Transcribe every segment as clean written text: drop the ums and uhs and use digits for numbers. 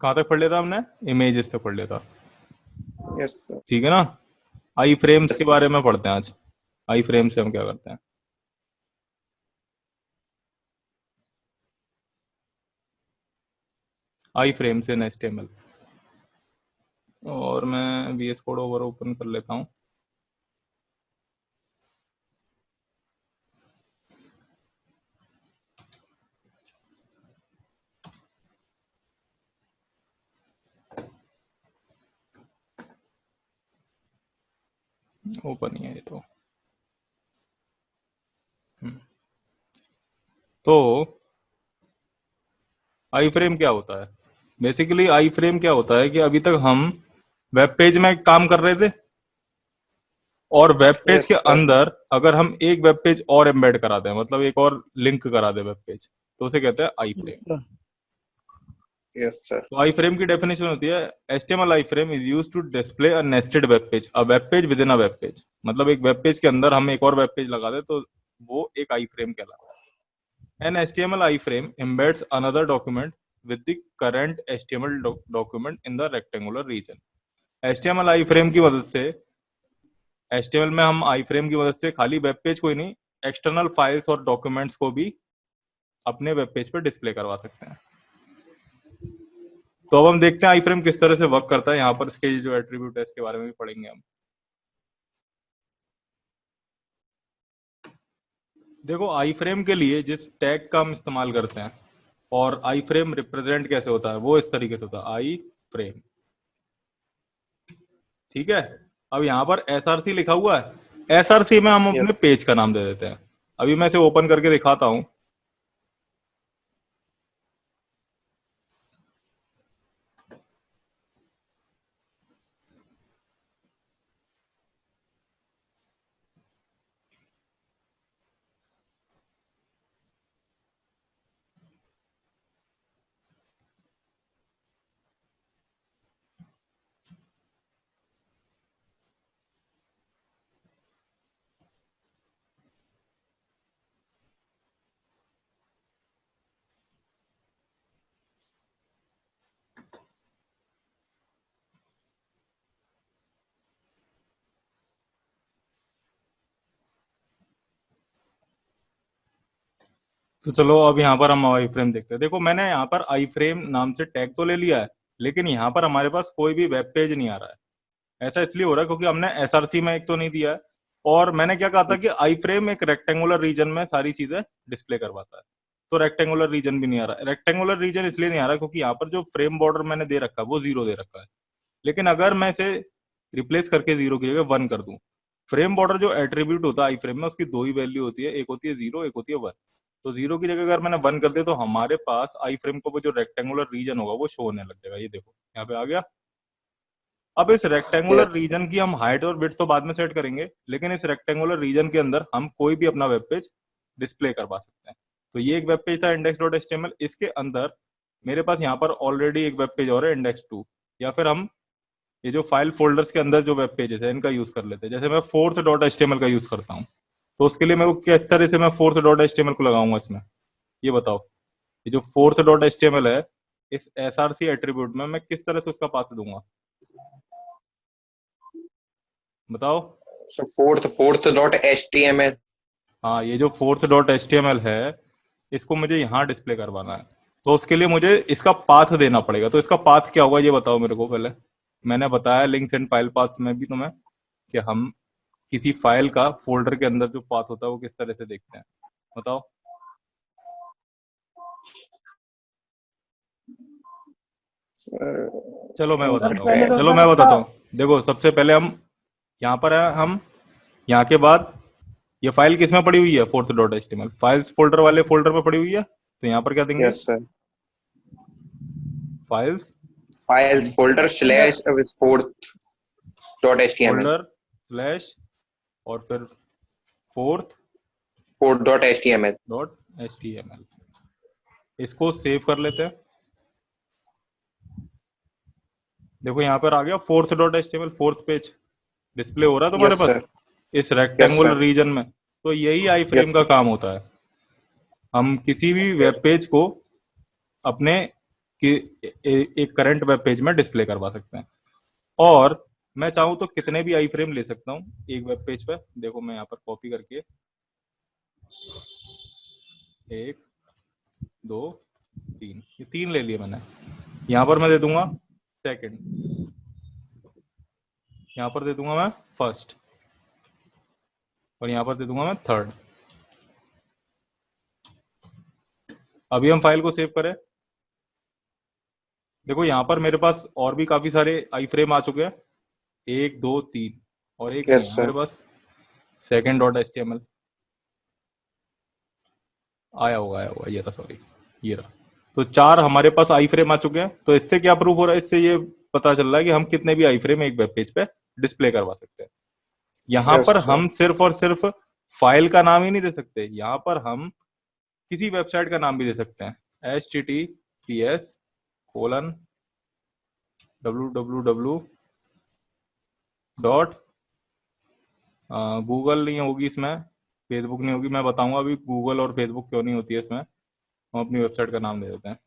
कहाँ तक पढ़ लिया था हमने? इमेजेस तक पढ़ लिया था। Yes sir. ठीक है ना। आई फ्रेम्स के यस बारे में पढ़ते हैं आज। आई फ्रेम से हम क्या करते हैं? आई फ्रेम्स इन एचटीएमएल। और मैं वीएस कोड ओवर ओपन कर लेता हूँ। ओपन ही है ये तो। तो आई फ्रेम क्या होता है? बेसिकली आई फ्रेम क्या होता है कि अभी तक हम वेब पेज में काम कर रहे थे, और वेब पेज यस के सर। अंदर अगर हम एक वेब पेज और एम्बेड करा दें, मतलब एक और लिंक करा दे वेब पेज, तो उसे कहते हैं आई फ्रेम। Yes sir. तो आई फ्रेम की डेफिनेशन होती है, HTML iframe is used to display a nested web page, a web page within a web page. मतलब एक वेब पेज के अंदर हम एक और वेब पेज लगा दे तो वो एक आई फ्रेम कहलाता है। An HTML iframe embeds another document with the current HTML document in the rectangular region. HTML iframe की मदद से, एचटीएमएल में हम आई फ्रेम की मदद से खाली वेब पेज को ही नहीं, एक्सटर्नल फाइल्स और डॉक्यूमेंट्स को भी अपने वेब पेज पर डिस्प्ले करवा सकते हैं। तो अब हम देखते हैं आई फ्रेम किस तरह से वर्क करता है। यहाँ पर इसके जो एट्रीब्यूट है इसके बारे में भी पढ़ेंगे हम। देखो आई फ्रेम के लिए जिस टैग का हम इस्तेमाल करते हैं, और आई फ्रेम रिप्रेजेंट कैसे होता है, वो इस तरीके से होता है, आई फ्रेम। ठीक है। अब यहाँ पर एसआरसी लिखा हुआ है, एसआरसी में हम अपने यस। पेज का नाम दे देते हैं। अभी मैं इसे ओपन करके दिखाता हूं। तो चलो अब यहाँ पर हम आई फ्रेम देखते हैं। देखो मैंने यहाँ पर आई फ्रेम नाम से टैग तो ले लिया है, लेकिन यहाँ पर हमारे पास कोई भी वेब पेज नहीं आ रहा है। ऐसा इसलिए हो रहा है क्योंकि हमने एसआरसी में एक तो नहीं दिया है, और मैंने क्या कहा था कि आई फ्रेम एक रेक्टेंगुलर रीजन में सारी चीजें डिस्प्ले करवाता है। तो रेक्टेंगुलर रीजन भी नहीं आ रहा है। रेक्टेंगुलर रीजन इसलिए नहीं आ रहा क्योंकि यहाँ पर जो फ्रेम बॉर्डर मैंने दे रखा है वो 0 दे रखा है। लेकिन अगर मैं इसे रिप्लेस करके 0 की जगह 1 कर दूं, फ्रेम बॉर्डर जो एट्रीब्यूट होता है आई फ्रेम में, उसकी दो ही वैल्यू होती है, एक होती है 0, एक होती है 1। तो 0 की जगह अगर मैंने 1 कर दिया तो हमारे पास आई फ्रेम को वो जो रेक्टेंगुलर रीजन होगा वो शो होने लग जाएगा। ये देखो यहाँ पे आ गया। अब इस रेक्टेंगुलर यस। रीजन की हम हाइट और विड्थ तो बाद में सेट करेंगे, लेकिन इस रेक्टेंगुलर रीजन के अंदर हम कोई भी अपना वेब पेज डिस्प्ले करवा सकते हैं। तो ये एक वेब पेज था इंडेक्स डॉट एचटीएमएल। इसके अंदर मेरे पास यहाँ पर ऑलरेडी एक वेब पेज और है इंडेक्स 2। या फिर हम ये जो फाइल फोल्डर्स के अंदर जो वेब पेजेस है इनका यूज कर लेते हैं। जैसे मैं फोर्थ डॉट एचटीएमएल का यूज करता हूँ, तो उसके लिए मैं किस तरह से मैं फोर्थ डॉट एचटीएमएल को लगाऊंगा इसमें, ये बताओ। ये जो फोर्थ डॉट एचटीएमएल है, इस एसआरसी एट्रीब्यूट में मैं किस तरह से उसका पाथ दूंगा, बताओ। So fourth dot H T M L. हाँ, ये जो फोर्थ डॉट एचटीएमएल है इसको मुझे यहाँ डिस्प्ले करवाना है। तो उसके लिए मुझे इसका पाथ देना पड़ेगा। तो इसका पाथ क्या होगा ये बताओ मेरे को पहले। मैंने बताया लिंक्स एंड फाइल पाथ में भी तुम्हें कि हम किसी फाइल का फोल्डर के अंदर जो पाथ होता है वो किस तरह से देखते हैं, बताओ। चलो मैं बताता हूँ, चलो मैं बताता हूँ। देखो सबसे पहले हम यहाँ पर है, हम यहाँ के बाद ये फाइल किस में पड़ी हुई है, fourth dot HTML files folder वाले फोल्डर में पड़ी हुई है। तो यहाँ पर क्या देंगे, yes sir. Files files folder slash fourth dot H T M L. Folder slash और फिर fourth fourth dot H T M L. Dot HTML. इसको सेव कर लेते हैं। देखो यहाँ पर आ गया fourth dot HTML, fourth page display हो रहा है तुम्हारे यस पास सर। इस यस रेक्टेंगुलर सर। रीजन में। तो यही आई फ्रेम यस का सर। काम होता है। हम किसी भी वेब पेज को अपने कि एक करंट वेब पेज में डिस्प्ले करवा सकते हैं। और मैं चाहूँ तो कितने भी आई फ्रेम ले सकता हूँ एक वेब पेज पे। देखो मैं यहाँ पर कॉपी करके 1 2 3, ये 3 ले लिए मैंने। यहाँ पर मैं दे दूंगा सेकंड, यहाँ पर दे दूंगा मैं फर्स्ट, और यहाँ पर दे दूंगा मैं थर्ड। अभी हम फाइल को सेव करें। देखो यहाँ पर मेरे पास और भी काफी सारे आई फ्रेम आ चुके हैं, 1 2 3, और एक नहीं यस है सर। मेरे पास सेकंड डॉट एचटीएमएल। आया होगा ये रहा, सॉरी ये रहा। तो 4 हमारे पास आई फ्रेम आ चुके हैं। तो इससे क्या प्रूफ हो रहा है, इससे ये पता चल रहा है कि हम कितने भी आई फ्रेम एक वेब पेज पे डिस्प्ले करवा सकते हैं। यहाँ यस पर सर। हम सिर्फ और सिर्फ फाइल का नाम ही नहीं दे सकते, यहाँ पर हम किसी वेबसाइट का नाम भी दे सकते हैं। https://www. गूगल नहीं होगी इसमें, फेसबुक नहीं होगी, मैं बताऊंगा अभी गूगल और फेसबुक क्यों नहीं होती है इसमें। हम अपनी वेबसाइट का नाम दे देते हैं।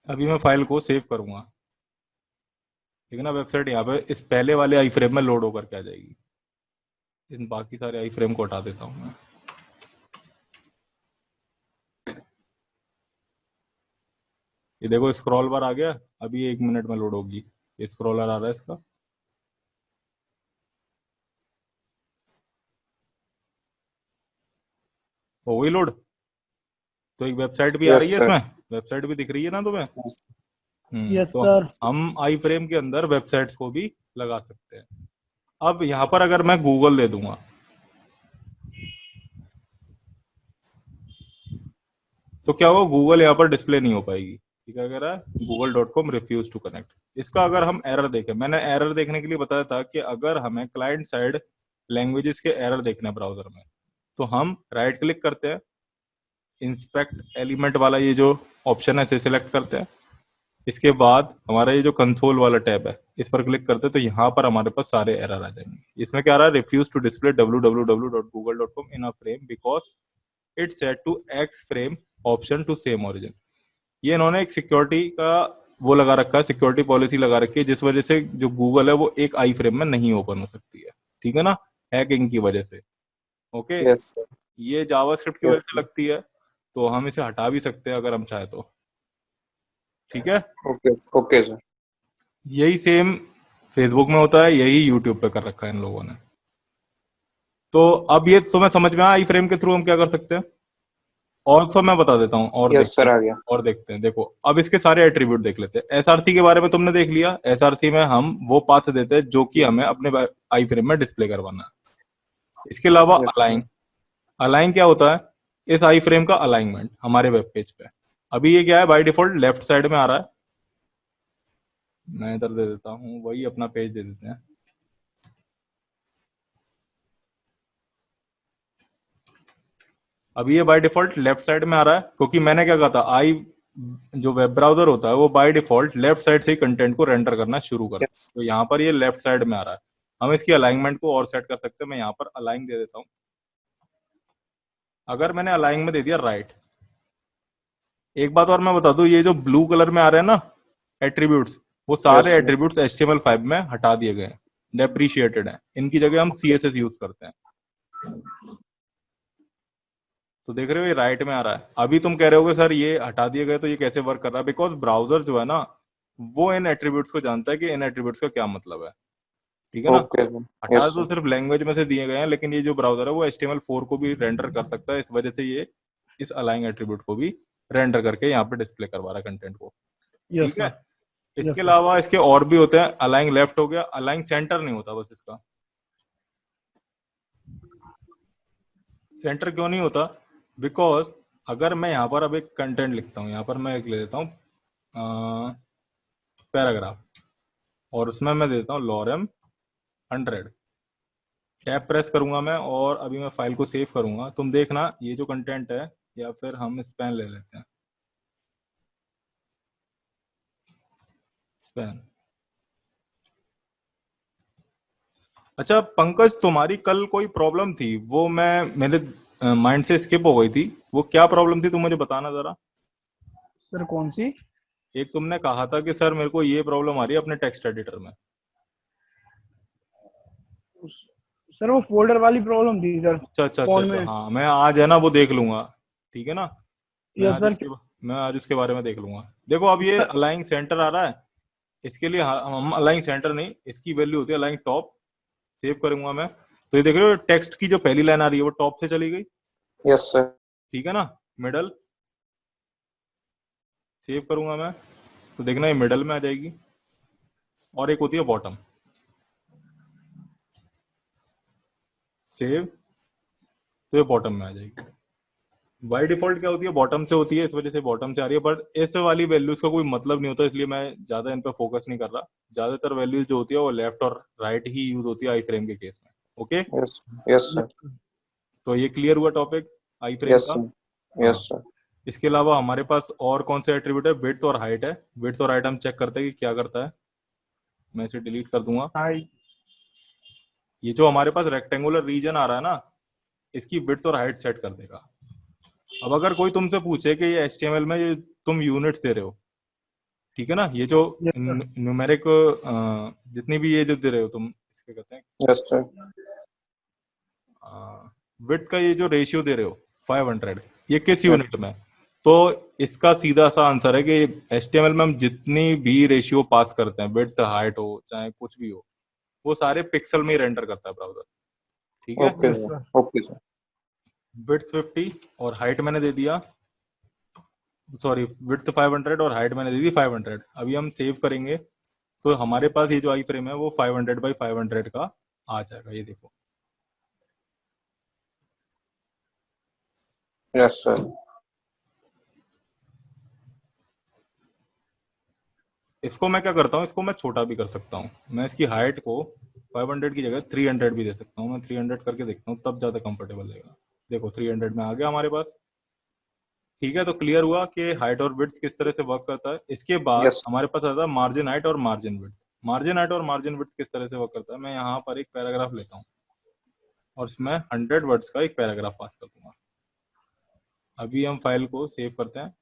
अभी मैं फाइल को सेव करूंगा, ठीक है ना। वेबसाइट यहाँ पे इस पहले वाले आई फ्रेम में लोड होकर के आ जाएगी। इन बाकी सारे आई फ्रेम को हटा देता हूँ मैं। ये देखो स्क्रॉल बार आ गया, अभी 1 मिनट में लोड होगी। ये स्क्रॉलर आ रहा है इसका। हो गई लोड। तो एक वेबसाइट भी आ रही यस है सर। इसमें, वेबसाइट भी दिख रही है ना तुम्हें। यस तो सर। हम आई फ्रेम के अंदर वेबसाइट्स को भी लगा सकते हैं। अब यहाँ पर अगर मैं गूगल दे दूंगा, तो क्या होगा, गूगल यहाँ पर डिस्प्ले नहीं हो पाएगी। ठीक है, कह रहा है google.com रिफ्यूज टू कनेक्ट। इसका अगर हम एरर देखें, मैंने एरर देखने के लिए बताया था कि अगर हमें क्लाइंट साइड लैंग्वेजेस के एरर देखने ब्राउजर में, तो हम राइट क्लिक करते हैं, इंस्पेक्ट एलिमेंट वाला ये जो ऑप्शन है इसे सिलेक्ट करते हैं। इसके बाद हमारा ये जो कंसोल वाला टैब है इस पर क्लिक करते हैं, तो यहाँ पर हमारे पास सारे एरर आ जाएंगे। इसमें क्या आ रहा है, refuse to display www.google.com in a frame because it set to X frame option to same origin. ये इन्होंने एक सिक्योरिटी का वो लगा रखा है, सिक्योरिटी पॉलिसी लगा रखी है, जिस वजह से जो गूगल है वो एक आई फ्रेम में नहीं ओपन हो सकती है। ठीक है ना, हैकिंग की वजह से। Okay, yes sir. ये जावास्क्रिप्ट की वजह यस से सर। लगती है, तो हम इसे हटा भी सकते हैं अगर हम चाहे तो। ठीक है, ओके ओके सर। यही सेम फेसबुक में होता है, यही यूट्यूब पे कर रखा है इन लोगों ने। तो अब ये तुम्हें समझ में आया आई फ्रेम के थ्रू हम क्या कर सकते हैं। और तो मैं बता देता हूँ, और यस देखते सर हैं, आ गया। और देखते हैं। देखो अब इसके सारे एट्रीब्यूट देख लेते हैं। एसआरसी के बारे में तुमने देख लिया, एसआरसी में हम वो पाथ देते हैं जो कि हमें अपने आई फ्रेम में डिस्प्ले करवाना है। इसके अलावा यस सर। अलाइन, अलाइन क्या होता है, इस आई फ्रेम का अलाइनमेंट हमारे वेब पेज पे। अभी ये क्या है, बाय डिफॉल्ट लेफ्ट साइड में आ रहा है। मैं इधर दे देता हूँ, वही अपना पेज दे देते हैं। अभी ये बाय डिफॉल्ट लेफ्ट साइड में आ रहा है, क्योंकि मैंने क्या कहा था, आई जो वेब ब्राउजर होता है वो बाय डिफॉल्ट लेफ्ट साइड से ही कंटेंट को रेंडर करना शुरू करता यस। है। तो यहाँ पर ये लेफ्ट साइड में आ रहा है। हम इसकी अलाइनमेंट को और सेट कर सकते हैं। मैं यहाँ पर अलाइन दे देता हूँ। अगर मैंने अलाइन में दे दिया राइट, एक बात और मैं बता दूं, ये जो ब्लू कलर में आ रहे हैं ना एट्रीब्यूट्स, वो सारे यस सर। एट्रीब्यूट्स HTML5 में हटा दिए गए हैं, डेप्रीशिएटेड है। इनकी जगह हम CSS यूज करते हैं। तो देख रहे हो ये राइट में आ रहा है। अभी तुम कह रहे होगे सर ये हटा दिए गए तो ये कैसे वर्क कर रहा है, बिकॉज ब्राउजर जो है ना वो इन एट्रीब्यूट्स को जानता है कि इन एट्रीब्यूट्स का क्या मतलब है। ठीक है ना, ओके सर। हटा यस तो सर। सिर्फ लैंग्वेज में से दिए गए हैं, लेकिन ये जो ब्राउजर है वो HTML4 को भी रेंडर कर सकता है। इस वजह से ये इस अलाइन एट्रीब्यूट को भी रेंडर करके यहाँ पे डिस्प्ले करवा रहा है कंटेंट को। यस ठीक है, सर। इसके यस सर। अलावा इसके और भी होते हैं। अलाइन लेफ्ट हो गया, अलाइन सेंटर नहीं होता बस इसका। सेंटर क्यों नहीं होता, बिकॉज अगर मैं यहाँ पर अब एक कंटेंट लिखता हूँ, यहाँ पर मैं एक ले देता हूँ पैराग्राफ, और उसमें मैं देता हूँ लॉरम 100, टैब प्रेस करूंगा मैं, और अभी मैं फाइल को सेव करूंगा। तुम देखना ये जो कंटेंट है, या फिर हम स्पैन ले लेते हैं, स्पैन। अच्छा पंकज, तुम्हारी कल कोई प्रॉब्लम थी, वो मैंने माइंड से स्किप हो गई थी, वो क्या प्रॉब्लम थी, तुम मुझे बताना जरा। सर कौन सी? एक तुमने कहा था कि सर मेरे को ये प्रॉब्लम आ रही है अपने टेक्स्ट एडिटर में। सर वो फोल्डर वाली प्रॉब्लम थी सर, अच्छा अच्छा अच्छा फोन अच्छा, में। हाँ मैं आज है ना वो देख लूंगा, ठीक है ना। मैं यस आज सर। इसके मैं आज इसके बारे में देख लूंगा। देखो अब ये सर अलाइंग सेंटर आ रहा है, इसके लिए हम अलाइंग सेंटर नहीं, इसकी वैल्यू होती है अलाइंग टॉप। सेव करूंगा मैं, तो ये देख रहे हो टेक्स्ट की जो पहली लाइन आ रही है वो टॉप से चली गई, यस सर। ठीक है ना। मिडल सेव करूंगा मैं, तो देखना ये मिडल में आ जाएगी। और एक होती है बॉटम, सेव, तो ये बॉटम में आ जाएगी। बाय डिफॉल्ट क्या होती है, बॉटम से होती है, इस वजह से बॉटम से आ रही है। बट इस वाली वैल्यूज का कोई मतलब नहीं होता, इसलिए मैं ज्यादा इन पे फोकस नहीं कर रहा। ज्यादातर वैल्यूज जो होती है वो लेफ्ट और राइट ही यूज होती है आई फ्रेम के केस में। Okay, yes yes sir. तो ये क्लियर हुआ टॉपिक आई फ्रेम यस का। सर। हाँ, यस सर। इसके अलावा हमारे पास और कौन से एट्रीब्यूट है, विड्थ और हाइट है। विड्थ और हाइट हम चेक करते हैं कि क्या करता है। मैं इसे डिलीट कर दूंगा। हाई। ये जो हमारे पास रेक्टेंगुलर रीजन आ रहा है ना, इसकी विड्थ और हाइट सेट कर देगा। अब अगर कोई तुमसे पूछे कि ये HTML में ये तुम यूनिट्स दे रहे हो, ठीक है ना, ये जो यस सर। न्यूमेरिक जितनी भी ये जो दे रहे हो तुम, इसके कहते हैं यस सर। विड्थ का ये जो रेशियो दे रहे हो 500, ये किस यूनिट यस में। तो इसका सीधा सा आंसर है कि HTML में हम जितनी भी रेशियो पास करते हैं, विड्थ हाइट हो चाहे कुछ भी हो, वो सारे पिक्सल में ही रेंडर करता है ब्राउजर, ठीक है। Okay yes sir. Sir. Okay sir. Width 50 और हाइट मैंने दे दिया, सॉरी विड्थ 500 और हाइट मैंने दे दी 500। अभी हम सेव करेंगे, तो हमारे पास ये जो आई फ्रेम है वो 500 बाई 500 का आ जाएगा, ये देखो। Yes sir. इसको मैं क्या करता हूँ, इसको मैं छोटा भी कर सकता हूँ। मैं इसकी हाइट को 500 की जगह 300 भी दे सकता हूँ। मैं 300 करके देखता हूँ, तब ज्यादा कंफर्टेबल लगेगा। देखो 300 में आ गया हमारे पास, ठीक है। तो क्लियर हुआ कि हाइट और विड्थ किस तरह से वर्क करता है। इसके बाद यस हमारे पास आता है मार्जिन हाइट और मार्जिन विड्थ। मार्जिन हाइट और मार्जिन विड्थ किस तरह से वर्क करता है, मैं यहाँ पर एक पैराग्राफ लेता हूँ और इसमें 100 वर्ड्स का एक पैराग्राफ पास कर दूंगा। अभी हम फाइल को सेव करते हैं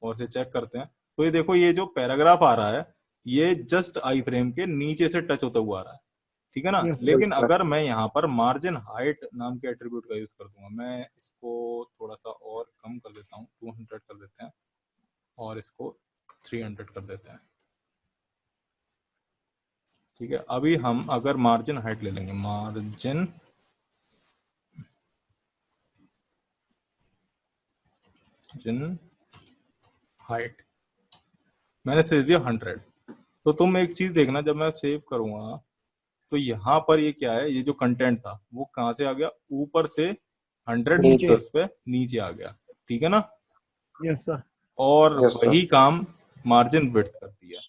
और इसे चेक करते हैं। तो ये देखो, ये जो पैराग्राफ आ रहा है ये जस्ट आई फ्रेम के नीचे से टच होता हुआ आ रहा है, ठीक है ना। Yes sir. लेकिन सर। अगर मैं यहाँ पर मार्जिन हाइट नाम के एट्रीब्यूट का यूज कर दूंगा, मैं इसको थोड़ा सा और कम कर देता हूँ, 200 कर देते हैं और इसको 300 कर देते हैं, ठीक है। अभी हम अगर मार्जिन हाइट ले लेंगे, मार्जिन हाइट मैंने सेव दिया 100। तो तुम एक चीज देखना, जब मैं सेव करूंगा तो यहाँ पर ये क्या है, ये जो कंटेंट था वो कहाँ से आ गया, ऊपर से 100 नीचे। पिक्सल्स पे नीचे आ गया, ठीक है ना। Yes sir. और यस सर। वही काम मार्जिन विड्थ करती है।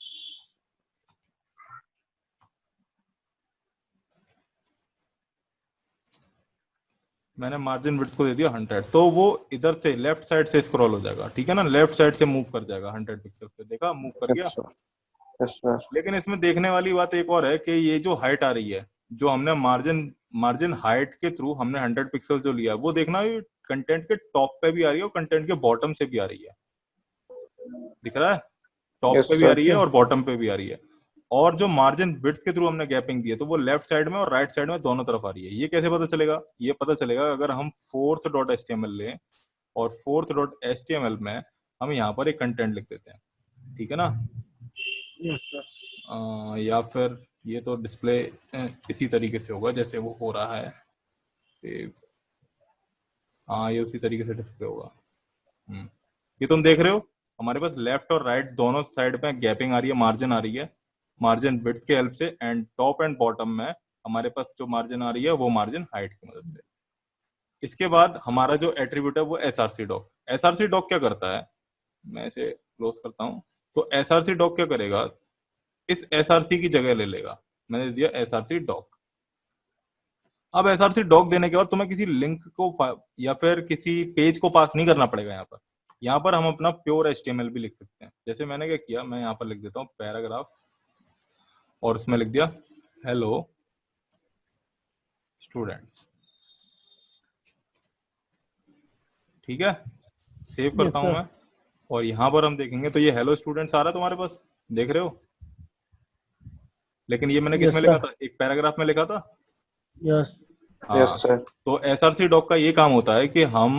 मैंने मार्जिन विड्थ को दे दिया 100, तो वो इधर से लेफ्ट साइड से स्क्रॉल हो जाएगा, ठीक है ना, लेफ्ट साइड से मूव कर जाएगा 100 पिक्सल पे, देखा मूव कर यस गया। सर। Yes sir. लेकिन इसमें देखने वाली बात एक और है कि ये जो हाइट आ रही है, जो हमने मार्जिन मार्जिन हाइट के थ्रू हमने 100 पिक्सल जो लिया, वो देखना ये कंटेंट के टॉप पे भी आ रही है और कंटेंट के बॉटम से भी आ रही है, दिख रहा है, टॉप यस पे भी आ सर। रही है ओके। और बॉटम पे भी आ रही है। और जो मार्जिन विड्थ के थ्रू हमने गैपिंग दी है, तो वो लेफ्ट साइड में और राइट साइड में दोनों तरफ आ रही है। ये कैसे पता चलेगा, ये पता चलेगा अगर हम फोर्थ डॉट HTML लें और फोर्थ डॉट HTML में हम यहाँ पर एक कंटेंट लिख देते हैं, ठीक है ना। Yes sir. या फिर ये तो डिस्प्ले इसी तरीके से होगा जैसे वो हो रहा है, हाँ ये उसी तरीके से डिस्प्ले होगा। ये तुम देख रहे हो, हमारे पास लेफ्ट और राइट दोनों साइड पे गैपिंग आ रही है, मार्जिन आ रही है, मार्जिन विड्थ के हेल्प से, एंड टॉप एंड बॉटम में हमारे पास जो मार्जिन आ रही है वो मार्जिन हाइट की मदद से। इसके बाद हमारा जो एट्रीब्यूट है वो SRC डॉक। SRC डॉक क्या करता है, मैं इसे क्लोज करता हूँ। तो SRC डॉक क्या करेगा, इस SRC की जगह ले लेगा। मैंने दिया SRC डॉक। अब SRC डॉक देने के बाद तुम्हें किसी लिंक को या फिर किसी पेज को पास नहीं करना पड़ेगा। यहाँ पर हम अपना प्योर HTML भी लिख सकते हैं। जैसे मैंने क्या किया, मैं यहाँ पर लिख देता हूँ पैराग्राफ और उसमें लिख दिया हेलो स्टूडेंट्स, ठीक है, सेव यस करता हूँ सर। मैं। और यहाँ पर हम देखेंगे तो ये हेलो स्टूडेंट्स आ रहा है तुम्हारे पास, देख रहे हो? लेकिन ये मैंने किस में यस लिखा सर। था, एक पैराग्राफ में लिखा था। यस। यस हाँ, सर। तो एसआरसी डॉक का ये काम होता है कि हम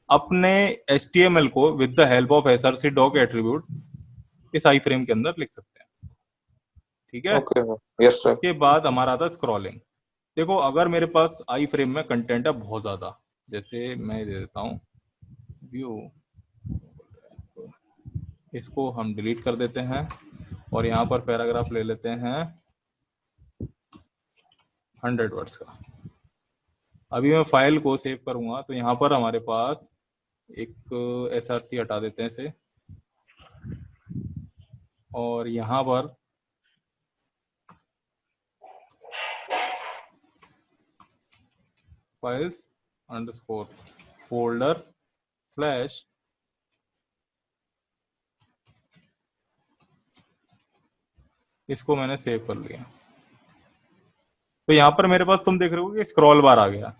अपने HTML को with the help of SRC doc attribute इस आई फ्रेम के अंदर लिख सकते हैं। ठीक है, ओके सर। Yes sir. उसके बाद हमारा आता है स्क्रॉलिंग। देखो अगर मेरे पास आई फ्रेम में कंटेंट है बहुत ज्यादा, जैसे मैं दे देता हूँ व्यू, इसको हम डिलीट कर देते हैं और यहाँ पर पैराग्राफ ले लेते हैं 100 वर्ड्स का। अभी मैं फाइल को सेव करूंगा तो यहाँ पर हमारे पास एक एसआरसी हटा देते हैं इसे, और यहाँ पर फाइल्स अंडरस्कोर फोल्डर स्लैश, इसको मैंने सेव कर लिया। तो यहाँ पर मेरे पास तुम देख रहे हो कि स्क्रॉल बार आ गया।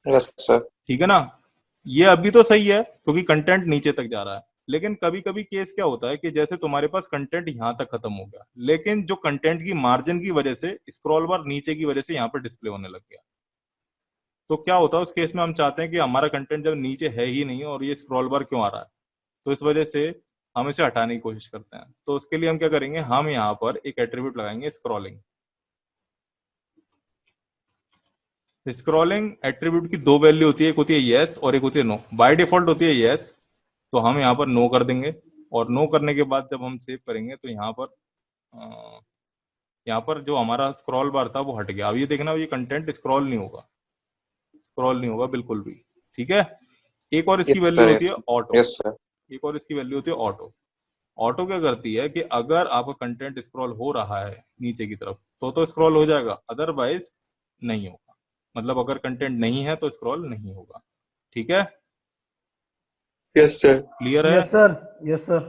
Yes sir. ठीक है ना, ये अभी तो सही है क्योंकि कंटेंट नीचे तक जा रहा है। लेकिन कभी कभी केस क्या होता है कि जैसे तुम्हारे पास कंटेंट यहाँ तक खत्म हो गया, लेकिन जो कंटेंट की मार्जिन की वजह से स्क्रॉल बार नीचे की वजह से यहाँ पर डिस्प्ले होने लग गया। तो क्या होता है उस केस में, हम चाहते हैं कि हमारा कंटेंट जब नीचे है ही नहीं और ये स्क्रॉल बार क्यों आ रहा है, तो इस वजह से हम इसे हटाने की कोशिश करते हैं। तो उसके लिए हम क्या करेंगे, हम यहाँ पर एक एट्रीब्यूट लगाएंगे स्क्रॉलिंग। स्क्रॉलिंग एट्रीब्यूट की दो वैल्यू होती है, एक होती है यस और एक होती है नो। बाय डिफॉल्ट होती है यस, तो हम यहाँ पर नो कर देंगे। और नो करने के बाद जब हम सेव करेंगे तो यहाँ पर जो हमारा स्क्रॉल बार था वो हट गया। अब ये देखना, ये कंटेंट स्क्रॉल नहीं होगा, स्क्रॉल नहीं होगा बिल्कुल भी। ठीक है, एक और इसकी यस वैल्यू सर। होती है ऑटो। Yes sir. एक और इसकी वैल्यू होती है ऑटो। ऑटो क्या करती है कि अगर आपका कंटेंट स्क्रॉल हो रहा है नीचे की तरफ तो स्क्रॉल हो जाएगा, अदरवाइज नहीं होगा। मतलब अगर कंटेंट नहीं है तो स्क्रॉल नहीं होगा। ठीक है, यस सर। क्लियर है? Yes sir. Yes sir.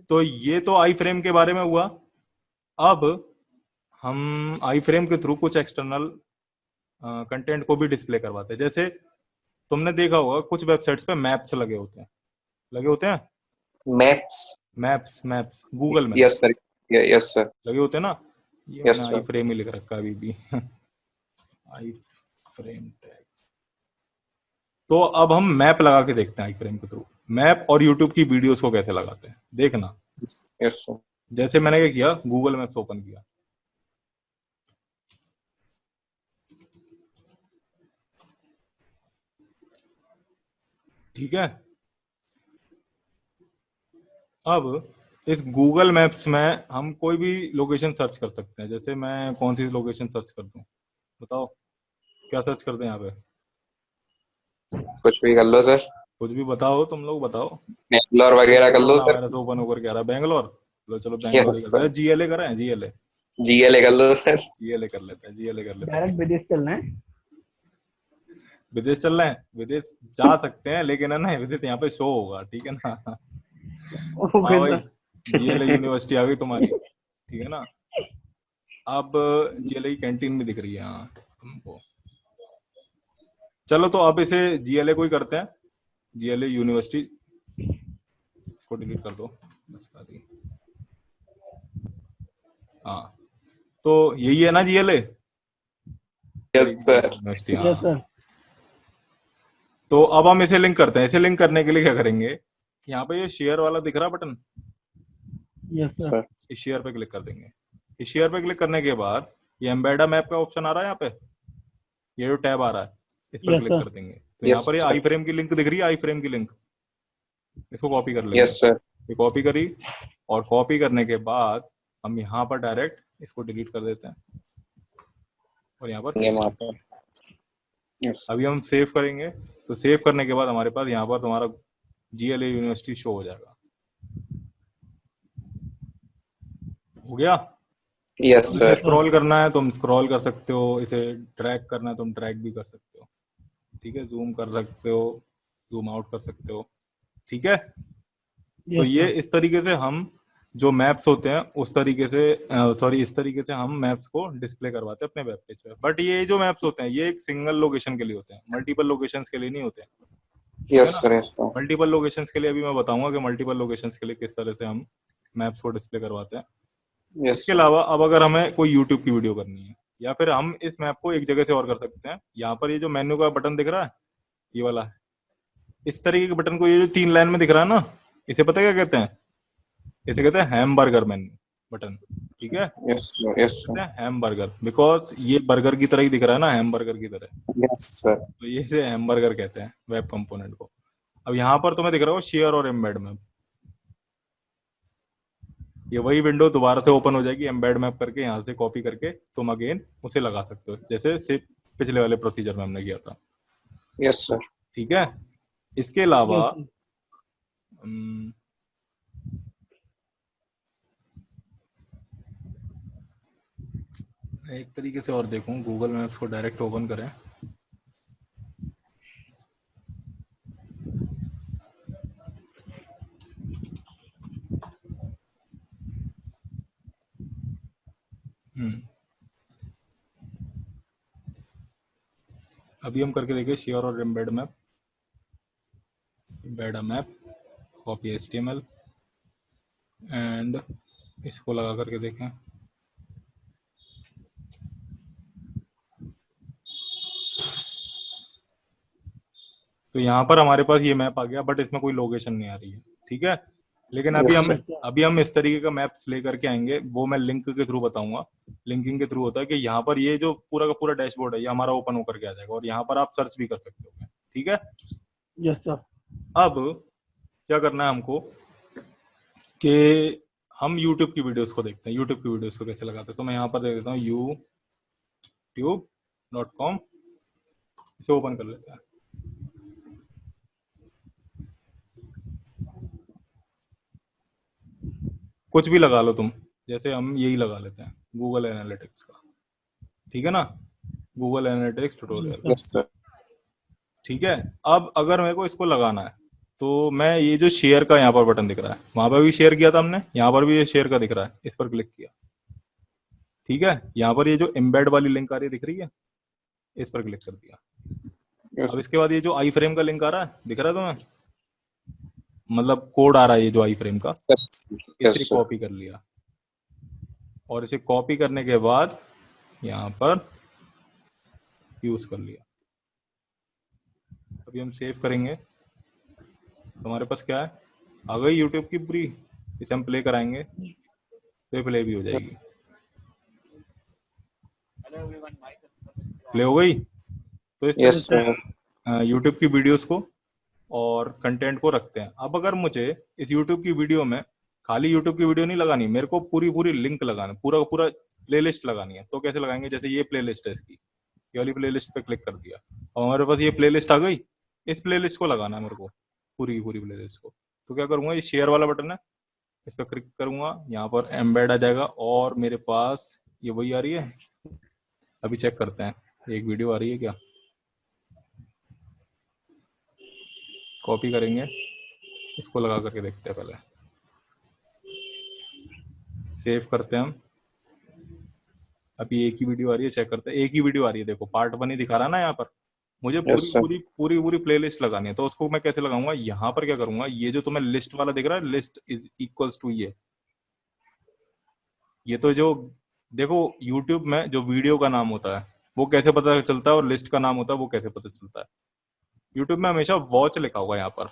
तो ये तो आई फ्रेम के बारे में हुआ। अब हम आई फ्रेम के थ्रू कुछ एक्सटर्नल कंटेंट को भी डिस्प्ले करवाते हैं। जैसे तुमने देखा होगा कुछ वेबसाइट्स पे मैप्स लगे होते हैं, लगे होते हैं maps. Maps, maps Google yes maps sir. Yes sir. लगे होते हैं ना। ये मैंने यस आई सर। फ्रेम ही लिख रखा है अभी भी आई फ्रेम टैग। तो अब हम मैप लगा के देखते हैं आई फ्रेम के थ्रू, मैप और यूट्यूब की वीडियोस को कैसे लगाते हैं देखना। Yes sir. जैसे मैंने क्या किया, गूगल मैप्स ओपन किया। ठीक है, अब इस गूगल मैप्स में हम कोई भी लोकेशन सर्च कर सकते हैं। जैसे मैं कौन सी लोकेशन सर्च कर दूं, बताओ क्या सर्च करते हैं यहाँ पे? कुछ भी कर लो सर। कुछ भी बताओ, तुम लोग बताओ। बैंगलोर वगैरह कर लो कोरोना सर। वायरस ओपन होकर क्या रहा है, बैंगलोर। लो चलो बैंगलोर ही यस करते सर। हैं। जीएलए करें, जीएलए, जीएलए कर लो सर। जीएलए कर लेते हैं, जीएलए कर लेते हैं। डायरेक्ट विदेश चलना है। विदेश चल रहे हैं, विदेश जा सकते हैं लेकिन है ना, विदेश यहाँ पे शो होगा। ठीक है ना हाँ ओके भाई, सर। जीएलए यूनिवर्सिटी आ गई तुम्हारी। ठीक है ना, अब जीएलए की कैंटीन भी दिख रही है हाँ तुमको। चलो तो अब इसे जीएलए को ही करते हैं, जीएलए यूनिवर्सिटी। इसको डिलीट कर दो बस, कर दी। हाँ, तो यही है ना GLA yes sir. University. Yes हाँ, सर। तो अब हम इसे लिंक करते हैं। इसे लिंक करने के लिए क्या करेंगे, यहाँ पे ये शेयर वाला दिख रहा बटन, यस सर। सर। इस शेयर पे क्लिक कर देंगे। इस शेयर पे क्लिक करने के बाद ये एम्बेडा मैप का ऑप्शन आ रहा है यहाँ पे, ये जो टैब आ रहा है इस पर यस क्लिक सर। कर देंगे। तो यहाँ यस पर ये आई सर। फ्रेम की लिंक दिख रही है, आई फ्रेम की लिंक, इसको कॉपी कर लेंगे। Yes sir. ये कॉपी करी, और कॉपी करने के बाद हम यहाँ पर डायरेक्ट इसको डिलीट कर देते हैं और यहाँ पर ये पेस्ट वहाँ कर पर। देंगे। यस। अभी हम सेव करेंगे, तो सेव करने के बाद हमारे पास यहाँ पर तुम्हारा जीएलए यूनिवर्सिटी शो हो जाएगा। हो गया। यस अब इसे सर। स्क्रॉल करना है तुम स्क्रॉल कर सकते हो, इसे ट्रैक करना है तुम ट्रैक भी कर सकते हो। ठीक है, जूम कर सकते हो, जूम आउट कर सकते हो। ठीक है, तो यस ये सर। इस तरीके से हम जो मैप्स होते हैं उस तरीके से, सॉरी, इस तरीके से हम मैप्स को डिस्प्ले करवाते हैं अपने वेब पेज पे। बट ये जो मैप्स होते हैं ये एक सिंगल लोकेशन के लिए होते हैं, मल्टीपल लोकेशंस के लिए नहीं होते हैं, ठीक है यस ना। Sir, yes sir, multiple locations के लिए अभी मैं बताऊंगा कि मल्टीपल लोकेशंस के लिए किस तरह से हम मैप्स को डिस्प्ले करवाते हैं। यस इसके सर, अलावा अब अगर हमें कोई यूट्यूब की वीडियो करनी है, या फिर हम इस मैप को एक जगह से और कर सकते हैं। यहाँ पर ये जो मेन्यू का बटन दिख रहा है, ये वाला, इस तरीके के बटन को, ये जो 3 लाइन में दिख रहा है ना, इसे पता है क्या कहते हैं? इसे कहते हैं हैमबर्गर मेन्यू बटन, ठीक है। यस सर, यस कहते सर, हैं हैमबर्गर बिकॉज ये बर्गर की तरह ही दिख रहा है ना, हैमबर्गर की तरह, यस सर, तो ये से हैमबर्गर कहते हैं वेब कंपोनेंट को। अब यहाँ पर तुम्हें दिख रहा हो शेयर और एम्बेड मैप, ये वही विंडो दोबारा से ओपन हो जाएगी, एम्बेड मैप करके यहाँ से कॉपी करके तुम अगेन उसे लगा सकते हो, जैसे से पिछले वाले प्रोसीजर में हमने किया था, यस सर, ठीक है। इसके अलावा यस हम्म, एक तरीके से और देखूं, गूगल मैप्स को डायरेक्ट ओपन करें। हम्म, अभी हम करके देखिए शेयर और embed map, embed a map, copy HTML and इसको लगा करके देखें। तो यहाँ पर हमारे पास ये मैप आ गया, बट इसमें कोई लोकेशन नहीं आ रही है, ठीक है। लेकिन अभी यस हम सर, अभी हम इस तरीके का मैप्स लेकर के आएंगे, वो मैं लिंक के थ्रू बताऊंगा। लिंकिंग के थ्रू होता है कि यहाँ पर ये जो पूरा का पूरा डैशबोर्ड है ये हमारा ओपन होकर के आ जाएगा, और यहाँ पर आप सर्च भी कर सकते हो, ठीक है। Yes sir. अब क्या करना है हमको कि हम YouTube की वीडियोस को देखते हैं, YouTube की वीडियोस को कैसे लगाते हैं। तो मैं यहाँ पर दे देता हूँ youtube.com, इसे ओपन कर लेते हैं। कुछ भी लगा लो तुम, जैसे हम यही लगा लेते हैं, गूगल एनालिटिक्स का, ठीक है ना, Google analytics yes tutorial, sir. Yes sir, ठीक है। अब अगर मेरे को इसको लगाना है, तो मैं ये जो शेयर का यहाँ पर बटन दिख रहा है, वहां पर भी शेयर किया था हमने, यहाँ पर भी ये शेयर का दिख रहा है, इस पर क्लिक किया, ठीक है। यहाँ पर ये जो एम्बेड वाली लिंक आ रही है दिख रही है, इस पर क्लिक कर दिया। यस अब इसके बाद ये जो आई फ्रेम का लिंक आ रहा है दिख रहा है तुम्हें, मतलब कोड आ रहा है ये जो आई फ्रेम का, सर, इसे यस सर, कॉपी कर लिया, और इसे कॉपी करने के बाद यहाँ पर यूज कर लिया। अभी हम सेव करेंगे, हमारे पास क्या है, आ गई यूट्यूब की पूरी, इसे हम प्ले कराएंगे तो ये प्ले भी हो जाएगी, प्ले हो गई। तो इस यस तरह यस से सर। सर, हम यूट्यूब की वीडियोस को और कंटेंट को रखते हैं। अब अगर मुझे इस यूट्यूब की वीडियो में खाली यूट्यूब की वीडियो नहीं लगानी, मेरे को पूरी पूरी लिंक लगाना, पूरा का पूरा प्लेलिस्ट लगानी है, तो कैसे लगाएंगे? जैसे ये प्लेलिस्ट है इसकी, ये वाली प्लेलिस्ट पे क्लिक कर दिया और हमारे पास ये प्लेलिस्ट आ गई। इस प्लेलिस्ट को लगाना है मेरे को, पूरी की पूरी प्लेलिस्ट को। तो क्या करूंगा, ये शेयर वाला बटन है, इस पर क्लिक करूंगा, यहाँ पर एम्बेड आ जाएगा और मेरे पास ये वही आ रही है। अभी चेक करते हैं एक वीडियो आ रही है क्या, कॉपी करेंगे, इसको लगा करके देखते हैं, पहले सेव करते हैं हम। अभी एक ही वीडियो आ रही है, चेक करते हैं, एक ही वीडियो आ रही है, देखो पार्ट 1 ही दिखा रहा है ना यहाँ पर। मुझे यस पूरी सर, पूरी पूरी पूरी प्लेलिस्ट लगानी है, तो उसको मैं कैसे लगाऊंगा, यहाँ पर क्या करूंगा, ये जो तुम्हें लिस्ट वाला दिख रहा है, लिस्ट इज इक्वल्स टू ये तो जो, देखो यूट्यूब में जो वीडियो का नाम होता है वो कैसे पता चलता है, और लिस्ट का नाम होता है वो कैसे पता चलता है। यूट्यूब में हमेशा वॉच लिखा होगा यहाँ पर,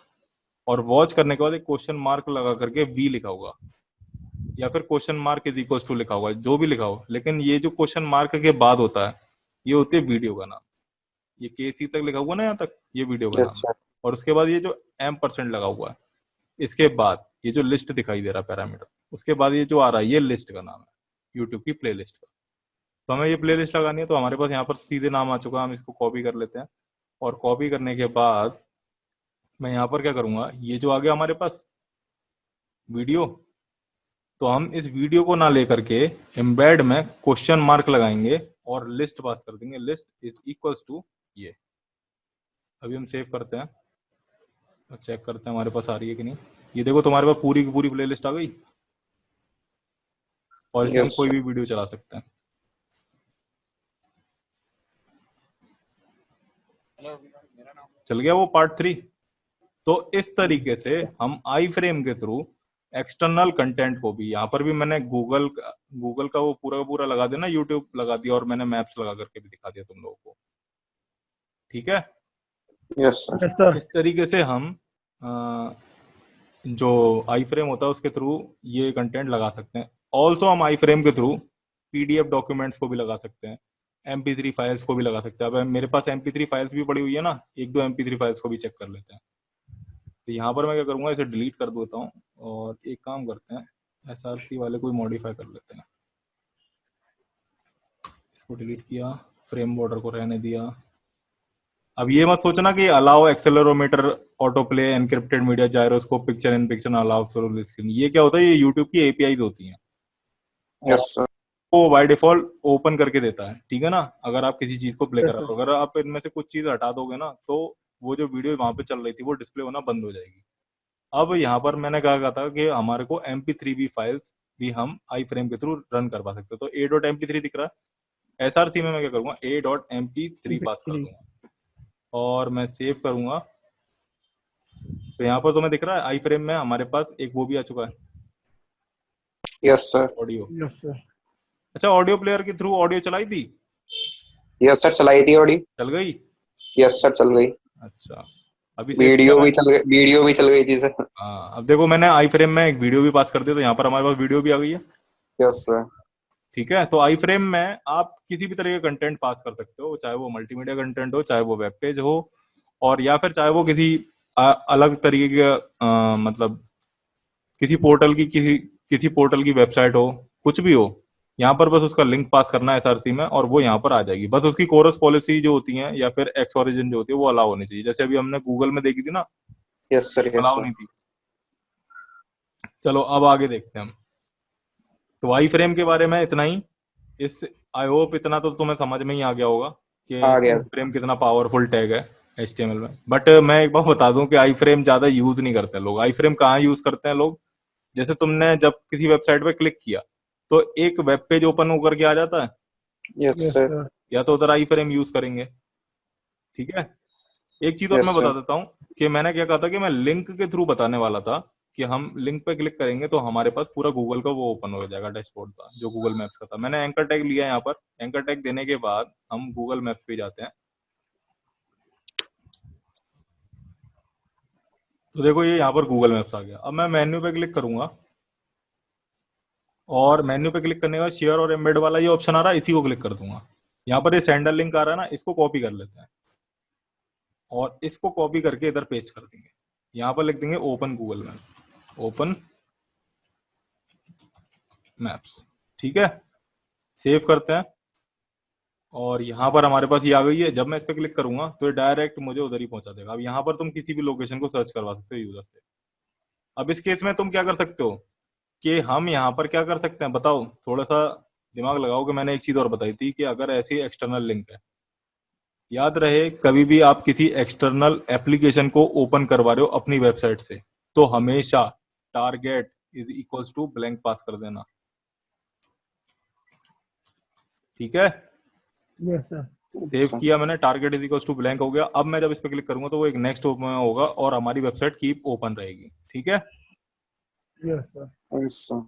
और वॉच करने के बाद एक क्वेश्चन मार्क लगा करके वी लिखा होगा, या फिर question mark is equal to लिखा होगा, जो भी लिखा हो। लेकिन ये जो क्वेश्चन मार्क के बाद होता है, ये होती है वीडियो का नाम। ये KC तक लिखा हुआ ना यहाँ तक, ये वीडियो का यस नाम है। सर, और उसके बाद ये जो M% लगा हुआ है, इसके बाद ये जो लिस्ट दिखाई दे रहा है पैरामीटर, उसके बाद ये जो आ रहा है ये लिस्ट का नाम है, यूट्यूब की प्ले लिस्ट का। तो हमें ये प्ले लिस्ट लगानी है, तो हमारे पास यहाँ पर सीधे नाम आ चुका है, हम इसको कॉपी कर लेते हैं। और कॉपी करने के बाद मैं यहाँ पर क्या करूंगा, ये जो आ गया हमारे पास वीडियो, तो हम इस वीडियो को ना लेकर के एम्बेड में क्वेश्चन मार्क लगाएंगे और लिस्ट पास कर देंगे, लिस्ट इज इक्वल्स टू ये। अभी हम सेव करते हैं और चेक करते हैं हमारे पास आ रही है कि नहीं। ये देखो तुम्हारे पास पूरी की पूरी प्लेलिस्ट आ गई, और इसमें हम Yes, कोई sir. भी वीडियो चला सकते हैं। चल गया वो पार्ट 3। तो इस तरीके से हम आई फ्रेम के थ्रू एक्सटर्नल कंटेंट को भी, यहाँ पर भी मैंने गूगल का वो पूरा का पूरा लगा दिया ना, यूट्यूब लगा दिया, और मैंने मैप्स लगा करके भी दिखा दिया तुम लोगों को। ठीक है, Yes, sir. Yes sir. इस तरीके से हम जो आई फ्रेम होता है उसके थ्रू ये कंटेंट लगा सकते हैं। ऑल्सो हम आई फ्रेम के थ्रू पीडीएफ डॉक्यूमेंट्स को भी लगा सकते हैं, MP3 फाइल्स को भी लगा सकते हैं। अब मेरे पास MP3 फाइल्स भी पड़ी हुई है ना, एक दो MP3 फाइल्स को भी चेक कर लेते हैं। तो यहाँ पर मैं क्या करूंगा, इसे डिलीट कर देता हूँ और एक काम करते हैं, SRC वाले को मॉडिफाई कर लेते हैं। इसको डिलीट किया, फ्रेम बॉर्डर को रहने दिया। अब ये मत सोचना कि allow accelerometer auto play encrypted media gyroscope picture in picture allow full screen, ये क्या होता है, ये यूट्यूब की एपीआई होती हैं Yes, sir. वो बाय डिफॉल्ट ओपन करके देता है। ठीक है ना, अगर आप किसी चीज को प्ले Yes, करा sir. दो, अगर आप इनमें से कुछ चीज हटा दोगे ना, तो वो जो वीडियो वहां पे चल रही थी वो डिस्प्ले होना बंद हो जाएगी। अब यहाँ पर मैंने कहा था कि हमारे को MP3 फाइल्स भी हम आई फ्रेम के थ्रू रन करवा सकते हैं। तो a.mp3 दिख रहा है, SRC में मैं क्या करूंगा, a.mp3 पास कर दूंगा और मैं सेव करूंगा। तो यहाँ पर तुम्हें दिख रहा है आई फ्रेम में हमारे पास एक वो भी आ चुका है, Yes, sir. Audio. Yes sir. अच्छा, ऑडियो प्लेयर के थ्रू ऑडियो चलाई थी, Yes, sir. चलाई थी ऑडी। चल गई। Yes, sir. चल गई। अच्छा, अभी सेव किया मैंने। वीडियो भी चल गई थी सर। हाँ, अब देखो मैंने आई फ्रेम में एक वीडियो भी पास कर दिया, तो यहाँ पर हमारे पास वीडियो भी आ गई है। Yes, sir. ठीक है, तो आई फ्रेम में आप किसी भी तरह का कंटेंट पास कर सकते हो, चाहे वो मल्टीमीडिया कंटेंट हो, चाहे वो वेब पेज हो, और या फिर चाहे वो किसी अलग तरीके का मतलब किसी पोर्टल की किसी पोर्टल की वेबसाइट हो, कुछ भी हो। यहाँ पर बस उसका लिंक पास करना है SRC में और वो यहाँ पर आ जाएगी। बस उसकी कोरस पॉलिसी जो होती है या फिर एक्स ओरिजिन जो होती है वो अलाउ होनी चाहिए, जैसे अभी हमने गूगल में देखी थी ना, Yes, sir. Yes, allow sir. नहीं थी। चलो अब आगे देखते हैं हम। तो आई फ्रेम के बारे में इतना ही। इस आई होप इतना तो तुम्हें समझ में ही आ गया होगा कि आ गया। आई फ्रेम कितना पावरफुल टैग है HTML में। बट मैं एक बार बता दूं कि आई फ्रेम ज्यादा यूज नहीं करते लोग। आई फ्रेम कहाँ यूज करते हैं लोग, जैसे तुमने जब किसी वेबसाइट पे क्लिक किया तो एक वेब पेज ओपन होकर के आ जाता है, Yes, यस sir. सर। या तो उधर आई फ्रेम यूज करेंगे। ठीक है, एक चीज और Yes, मैं sir. बता देता हूँ कि मैंने क्या कहा था कि मैं लिंक के थ्रू बताने वाला था कि हम लिंक पे क्लिक करेंगे तो हमारे पास पूरा गूगल का वो ओपन हो जाएगा, डैशबोर्ड का जो गूगल मैप्स का था। मैंने एंकर टैग लिया यहाँ पर। एंकर टैग देने के बाद हम गूगल मैप्स पे जाते हैं। तो देखो ये यहाँ पर गूगल मैप्स आ गया। अब मैं मेन्यू पे क्लिक करूंगा और मेन्यू पे क्लिक करने के बाद शेयर और एम्बेड वाला ये ऑप्शन आ रहा है, इसी को क्लिक कर दूंगा। यहाँ पर ये सेंडर लिंक आ रहा है ना, इसको कॉपी कर लेते हैं और इसको कॉपी करके इधर पेस्ट कर देंगे। यहाँ पर लिख देंगे open Google map, open maps. ठीक है, सेव करते हैं और यहाँ पर हमारे पास ये आ गई है। जब मैं इस पर क्लिक करूंगा तो ये डायरेक्ट मुझे उधर ही पहुंचा देगा। अब यहाँ पर तुम किसी भी लोकेशन को सर्च करवा सकते हो यूजर से। अब इस केस में तुम क्या कर सकते हो कि हम यहाँ पर क्या कर सकते हैं बताओ, थोड़ा सा दिमाग लगाओ। कि मैंने एक चीज और बताई थी कि अगर ऐसी एक्सटर्नल लिंक है, याद रहे कभी भी आप किसी एक्सटर्नल एप्लीकेशन को ओपन करवा रहे हो अपनी वेबसाइट से, तो हमेशा target is equals to blank pass कर देना। ठीक है, यस सर। सेव किया मैंने, target is equals to blank हो गया। अब मैं जब इस पे क्लिक करूंगा तो वो एक नेक्स्ट में होगा और हमारी वेबसाइट कीप ओपन रहेगी। ठीक है, यस सर। Yes, sir.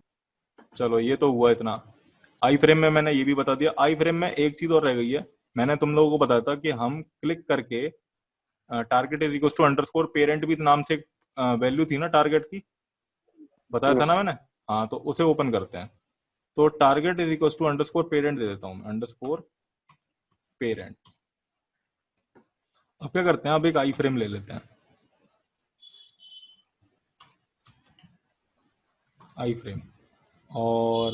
चलो ये तो हुआ इतना। आई फ्रेम में मैंने ये भी बता दिया। आई फ्रेम में एक चीज और रह गई है, मैंने तुम लोगों को बताया था कि हम क्लिक करके target is equals to underscore parent भी नाम से वैल्यू थी ना टारगेट की, बताया था Yes. ना मैंने। हाँ, तो उसे ओपन करते हैं। तो target is equals to underscore parent दे देता हूँ, अंडरस्कोर पेरेंट। अब क्या करते हैं, अब एक आई फ्रेम ले लेते हैं, आई फ्रेम, और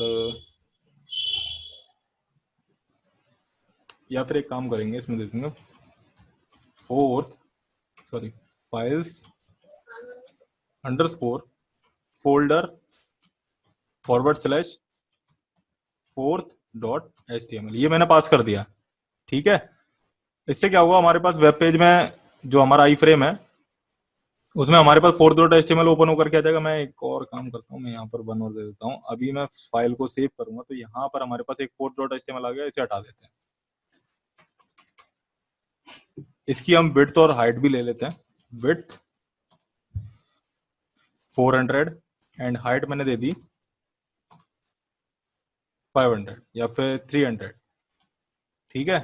या फिर एक काम करेंगे, इसमें दे देंगे फाइल्स अंडरस्कोर फोल्डर /4th.html। ये मैंने पास कर दिया। ठीक है, इससे क्या होगा, हमारे पास वेब पेज में जो हमारा आई फ्रेम है उसमें हमारे पास फोर्थ डॉट एचटीएमएल ओपन होकर के आ जाएगा। मैं एक और काम करता हूँ, मैं यहाँ पर वन और दे देता हूँ। अभी मैं फाइल को सेव करूंगा तो यहाँ पर हमारे पास एक फोर्थ डॉट एचटीएमएल आ गया, इसे हटा देते हैं। इसकी हम विड्थ और हाइट भी ले लेते हैं। विड्थ 400 एंड हाइट मैंने दे दी 500 या फिर 300। ठीक है,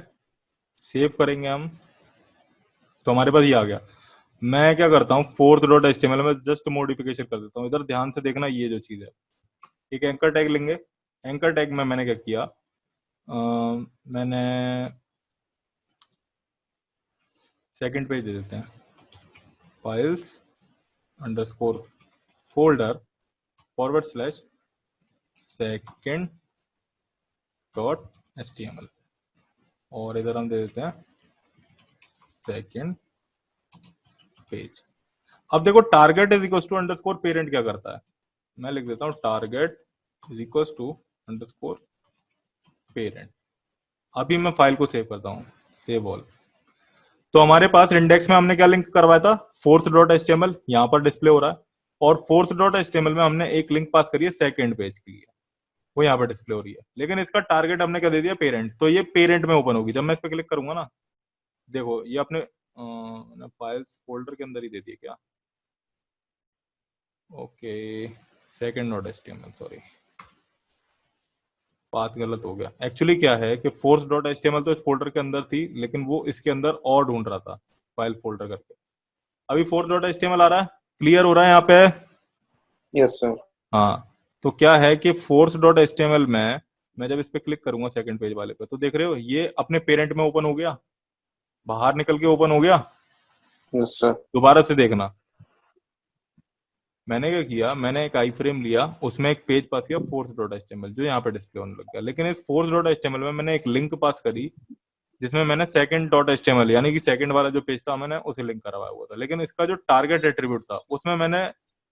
सेव करेंगे हम तो हमारे पास ये आ गया। मैं क्या करता हूँ, फोर्थ डॉट एचटीएमएल में जस्ट मॉडिफिकेशन कर देता हूँ। इधर ध्यान से देखना, ये जो चीज है, एक एंकर टैग लेंगे। एंकर टैग में मैंने क्या किया, मैंने सेकंड पेज दे देते हैं, files underscore folder forward slash second dot HTML, और इधर हम दे देते हैं सेकंड पेज। अब देखो, target is equal to underscore parent क्या करता है, मैं लिख देता हूँ target is equal to underscore parent. अभी मैं फाइल को सेव करता हूँ, सेव ऑल। तो हमारे पास इंडेक्स में हमने क्या लिंक करवाया था, फोर्थ डॉट एचटीएमएल, यहाँ पर डिस्प्ले हो रहा है। और फोर्थ डॉट एचटीएमएल में हमने एक लिंक पास करी है सेकंड पेज के लिए, वो यहाँ पर डिस्प्ले हो रही है। लेकिन इसका टारगेट हमने क्या दे दिया, पेरेंट। तो ये पेरेंट में ओपन होगी। जब मैं इस पर क्लिक करूंगा ना, देखो ये अपने फाइल्स फोल्डर के अंदर ही दे दिया क्या, okay, second dot HTML, sorry बात गलत हो गया। एक्चुअली क्या है कि फोर्थ डॉट एचटीएमएल तो इस फोल्डर के अंदर थी, लेकिन वो इसके अंदर और ढूंढ रहा था फाइल फोल्डर करके। अभी फोर्थ डॉट एचटीएमएल आ रहा है, क्लियर हो रहा है यहाँ पे। Yes sir. हाँ, तो क्या है कि फोर्थ डॉट एचटीएमएल में मैं जब इस पे क्लिक करूंगा सेकंड पेज वाले पे, तो देख रहे हो ये अपने पेरेंट में ओपन हो गया, बाहर निकल के ओपन हो गया। Yes sir. दोबारा से देखना, मैंने क्या किया, मैंने एक आई फ्रेम लिया, उसमें एक पेज पास किया फोर्थ डॉट एचटीएमएल, जो यहाँ पे डिस्प्ले होने लग गया। लेकिन इस फोर्थ डॉट एचटीएमएल में मैंने एक लिंक पास करी, जिसमें मैंने सेकंड डॉट एचटीएमएल यानी कि सेकंड वाला जो पेज था मैंने उसे लिंक करवाया हुआ था। लेकिन इसका जो टारगेट एट्रीब्यूट था उसमें मैंने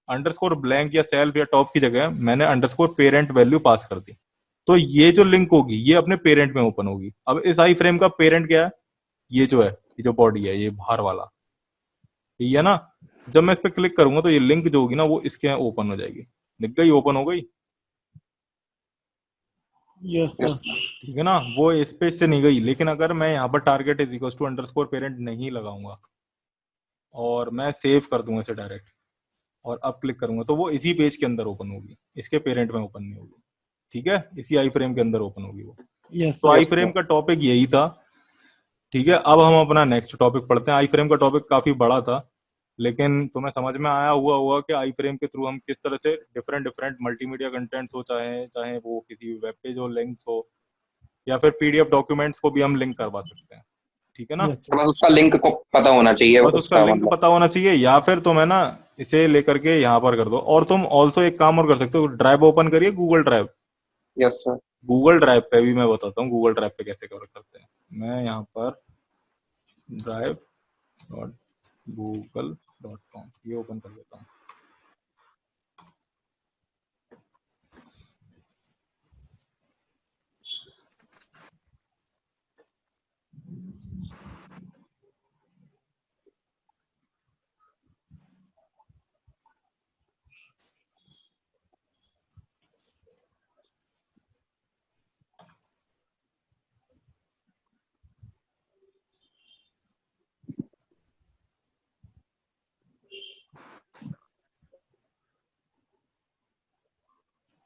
अंडरस्कोर ब्लैंक या सेल्फ या टॉप की जगह मैंने अंडरस्कोर पेरेंट वैल्यू पास कर दी। तो ये जो लिंक होगी ये अपने पेरेंट में ओपन होगी। अब इस आई फ्रेम का पेरेंट क्या है, ये जो है, ये जो बॉडी है, ये बाहर वाला, ठीक है ना। जब मैं इस पर क्लिक करूंगा तो ये लिंक जो होगी ना वो इसके यहाँ ओपन हो जाएगी। दिख गई, ओपन हो गई। Yes yes sir. ठीक है ना, वो स्पेस से नहीं गई। लेकिन अगर मैं यहाँ पर target is equal to underscore parent नहीं लगाऊंगा और मैं सेव कर दूंगा इसे डायरेक्ट, और अब क्लिक करूंगा, तो वो इसी पेज के अंदर ओपन होगी, इसके पेरेंट में ओपन नहीं होगी। ठीक है, इसी आई फ्रेम के अंदर ओपन होगी वो। यस तो सर। आई फ्रेम का टॉपिक यही था। ठीक है, अब हम अपना नेक्स्ट टॉपिक पढ़ते हैं। आई फ्रेम का टॉपिक काफी बड़ा था, लेकिन तुम्हें समझ में आया हुआ होगा कि आई फ्रेम के थ्रू हम किस तरह से डिफरेंट डिफरेंट मल्टीमीडिया कंटेंट्स हो, चाहे चाहे वो किसी वेब पेज हो, लिंक्स हो, या फिर पीडीएफ डॉक्यूमेंट्स को भी हम लिंक करवा सकते हैं। ठीक है ना, यस सर, सर। बस उसका लिंक को पता होना चाहिए बस उसका उसका लिंक मतलब। पता होना चाहिए, या फिर तुम है ना इसे लेकर के यहाँ पर कर दो। और तुम ऑल्सो एक काम और कर सकते हो, ड्राइव ओपन करिए, Google drive. Yes sir. Google drive पे भी मैं बताता हूँ गूगल ड्राइव पे कैसे कवर करते हैं। मैं यहाँ पर drive dot Google dot com ये ओपन कर लेता हूँ।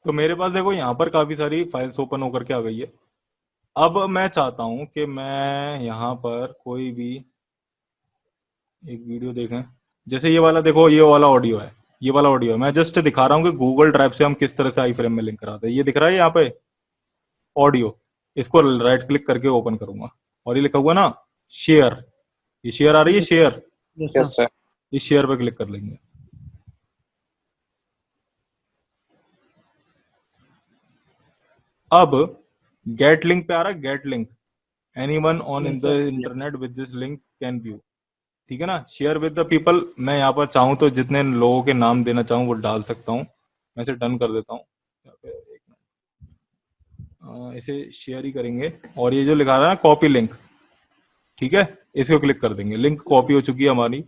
तो मेरे पास देखो यहाँ पर काफी सारी फाइल्स ओपन होकर के आ गई है। अब मैं चाहता हूँ कि मैं यहाँ पर कोई भी एक वीडियो देखें। जैसे ये वाला देखो, ये वाला ऑडियो है, ये वाला ऑडियो है। मैं जस्ट दिखा रहा हूँ कि गूगल ड्राइव से हम किस तरह से आई फ्रेम में लिंक कराते हैं। ये दिख रहा है यहाँ पे ऑडियो, इसको राइट क्लिक करके ओपन करूंगा और ये लिखा हुआ ना शेयर, ये शेयर आ रही है, share. Yes yes sir. Sir. इस शेयर पे क्लिक कर लेंगे। अब गेट लिंक पे आ रहा है, gate link, anyone on in yes the sir. Internet with this link can view. ठीक है ना, शेयर विद द पीपल, मैं यहाँ पर चाहूँ तो जितने लोगों के नाम देना चाहूँ वो डाल सकता हूँ। मैं इसे डन कर देता हूँ। यहाँ पे एक मिनट, इसे शेयर ही करेंगे। और ये जो लिखा रहा है ना कॉपी लिंक, ठीक है, इसको क्लिक कर देंगे। लिंक कॉपी हो चुकी है हमारी।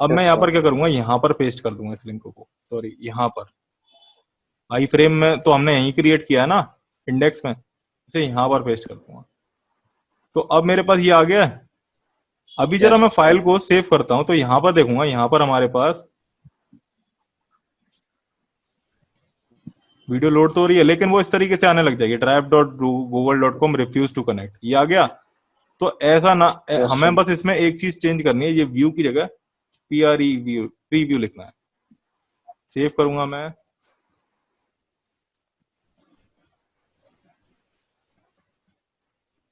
अब मैं Yes, यहाँ sir. पर क्या करूंगा, यहाँ पर पेस्ट कर दूंगा इस लिंक को, सॉरी यहाँ पर आई फ्रेम में तो हमने यहीं क्रिएट किया है ना इंडेक्स में, इसे यहाँ पर पेस्ट कर दूंगा। तो अब मेरे पास ये आ गया है। अभी जरा Yes, मैं sir. फाइल को सेव करता हूं तो यहाँ पर देखूंगा, यहाँ पर हमारे पास वीडियो लोड तो हो रही है, लेकिन वो इस तरीके से आने लग जाएगी, drive.google.com refuse to connect, ये आ गया। तो ऐसा ना, Yes, sir. हमें बस इसमें एक चीज चेंज करनी है, ये व्यू की जगह PRE व्यू, प्रीव्यू लिखना है। सेव करूंगा मैं,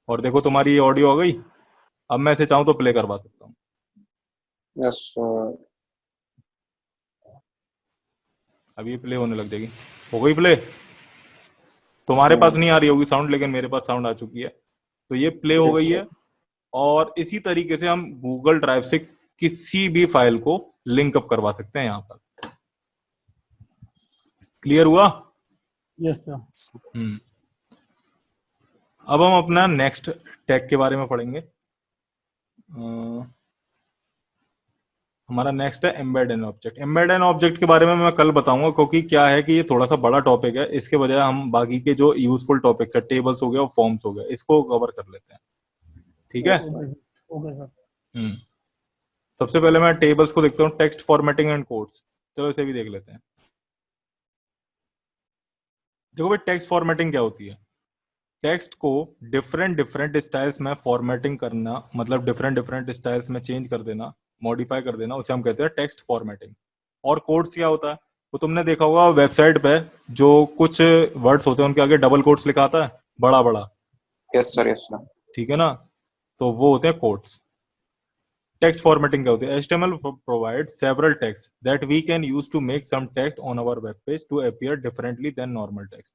और देखो तुम्हारी ये ऑडियो आ गई। अब मैं इसे चाहूं तो प्ले करवा सकता हूँ। Yes, sir. अभी प्ले होने लग जाएगी, हो गई प्ले। तुम्हारे पास नहीं आ रही होगी साउंड, लेकिन मेरे पास साउंड आ चुकी है। तो ये प्ले हो Yes, गई sir. है। और इसी तरीके से हम गूगल ड्राइव से किसी भी फाइल को लिंक अप करवा सकते हैं यहाँ पर। क्लियर हुआ? Yes sir. हम्म। अब हम अपना नेक्स्ट टैग के बारे में पढ़ेंगे। हमारा नेक्स्ट है embed an object. Embed an object के बारे में मैं कल बताऊंगा, क्योंकि क्या है कि ये थोड़ा सा बड़ा टॉपिक है। इसके बजाय हम बाकी के जो यूजफुल टॉपिक्स है, टेबल्स हो गया और फॉर्म्स हो गया, इसको कवर कर लेते हैं। ठीक है। Yes, sir. Okay sir. Hmm. सबसे पहले मैं टेबल्स को देखता हूँ, टेक्स्ट फॉर्मेटिंग एंड कोड्स। चलो इसे भी देख लेते हैं। देखो भाई, टेक्स्ट फॉर्मेटिंग क्या होती है? टेक्स्ट को डिफरेंट डिफरेंट स्टाइल्स में फॉर्मेटिंग करना, मतलब डिफरेंट डिफरेंट स्टाइल्स में चेंज कर देना, मॉडिफाई कर देना, उसे हम कहते हैं टेक्स्ट फॉर्मेटिंग। और कोड्स क्या होता है? वो तुमने देखा होगा वेबसाइट पे, जो कुछ वर्ड्स होते हैं उनके आगे डबल कोट्स लिखा आता है, बड़ा बड़ा, Yes, sir. Yes, sir. ठीक है ना? तो वो होते हैं कोड्स। टेक्स्ट फॉर्मेटिंग क्या होती है? HTML provide several text that we can use to make some text on our web page to appear differently than normal text.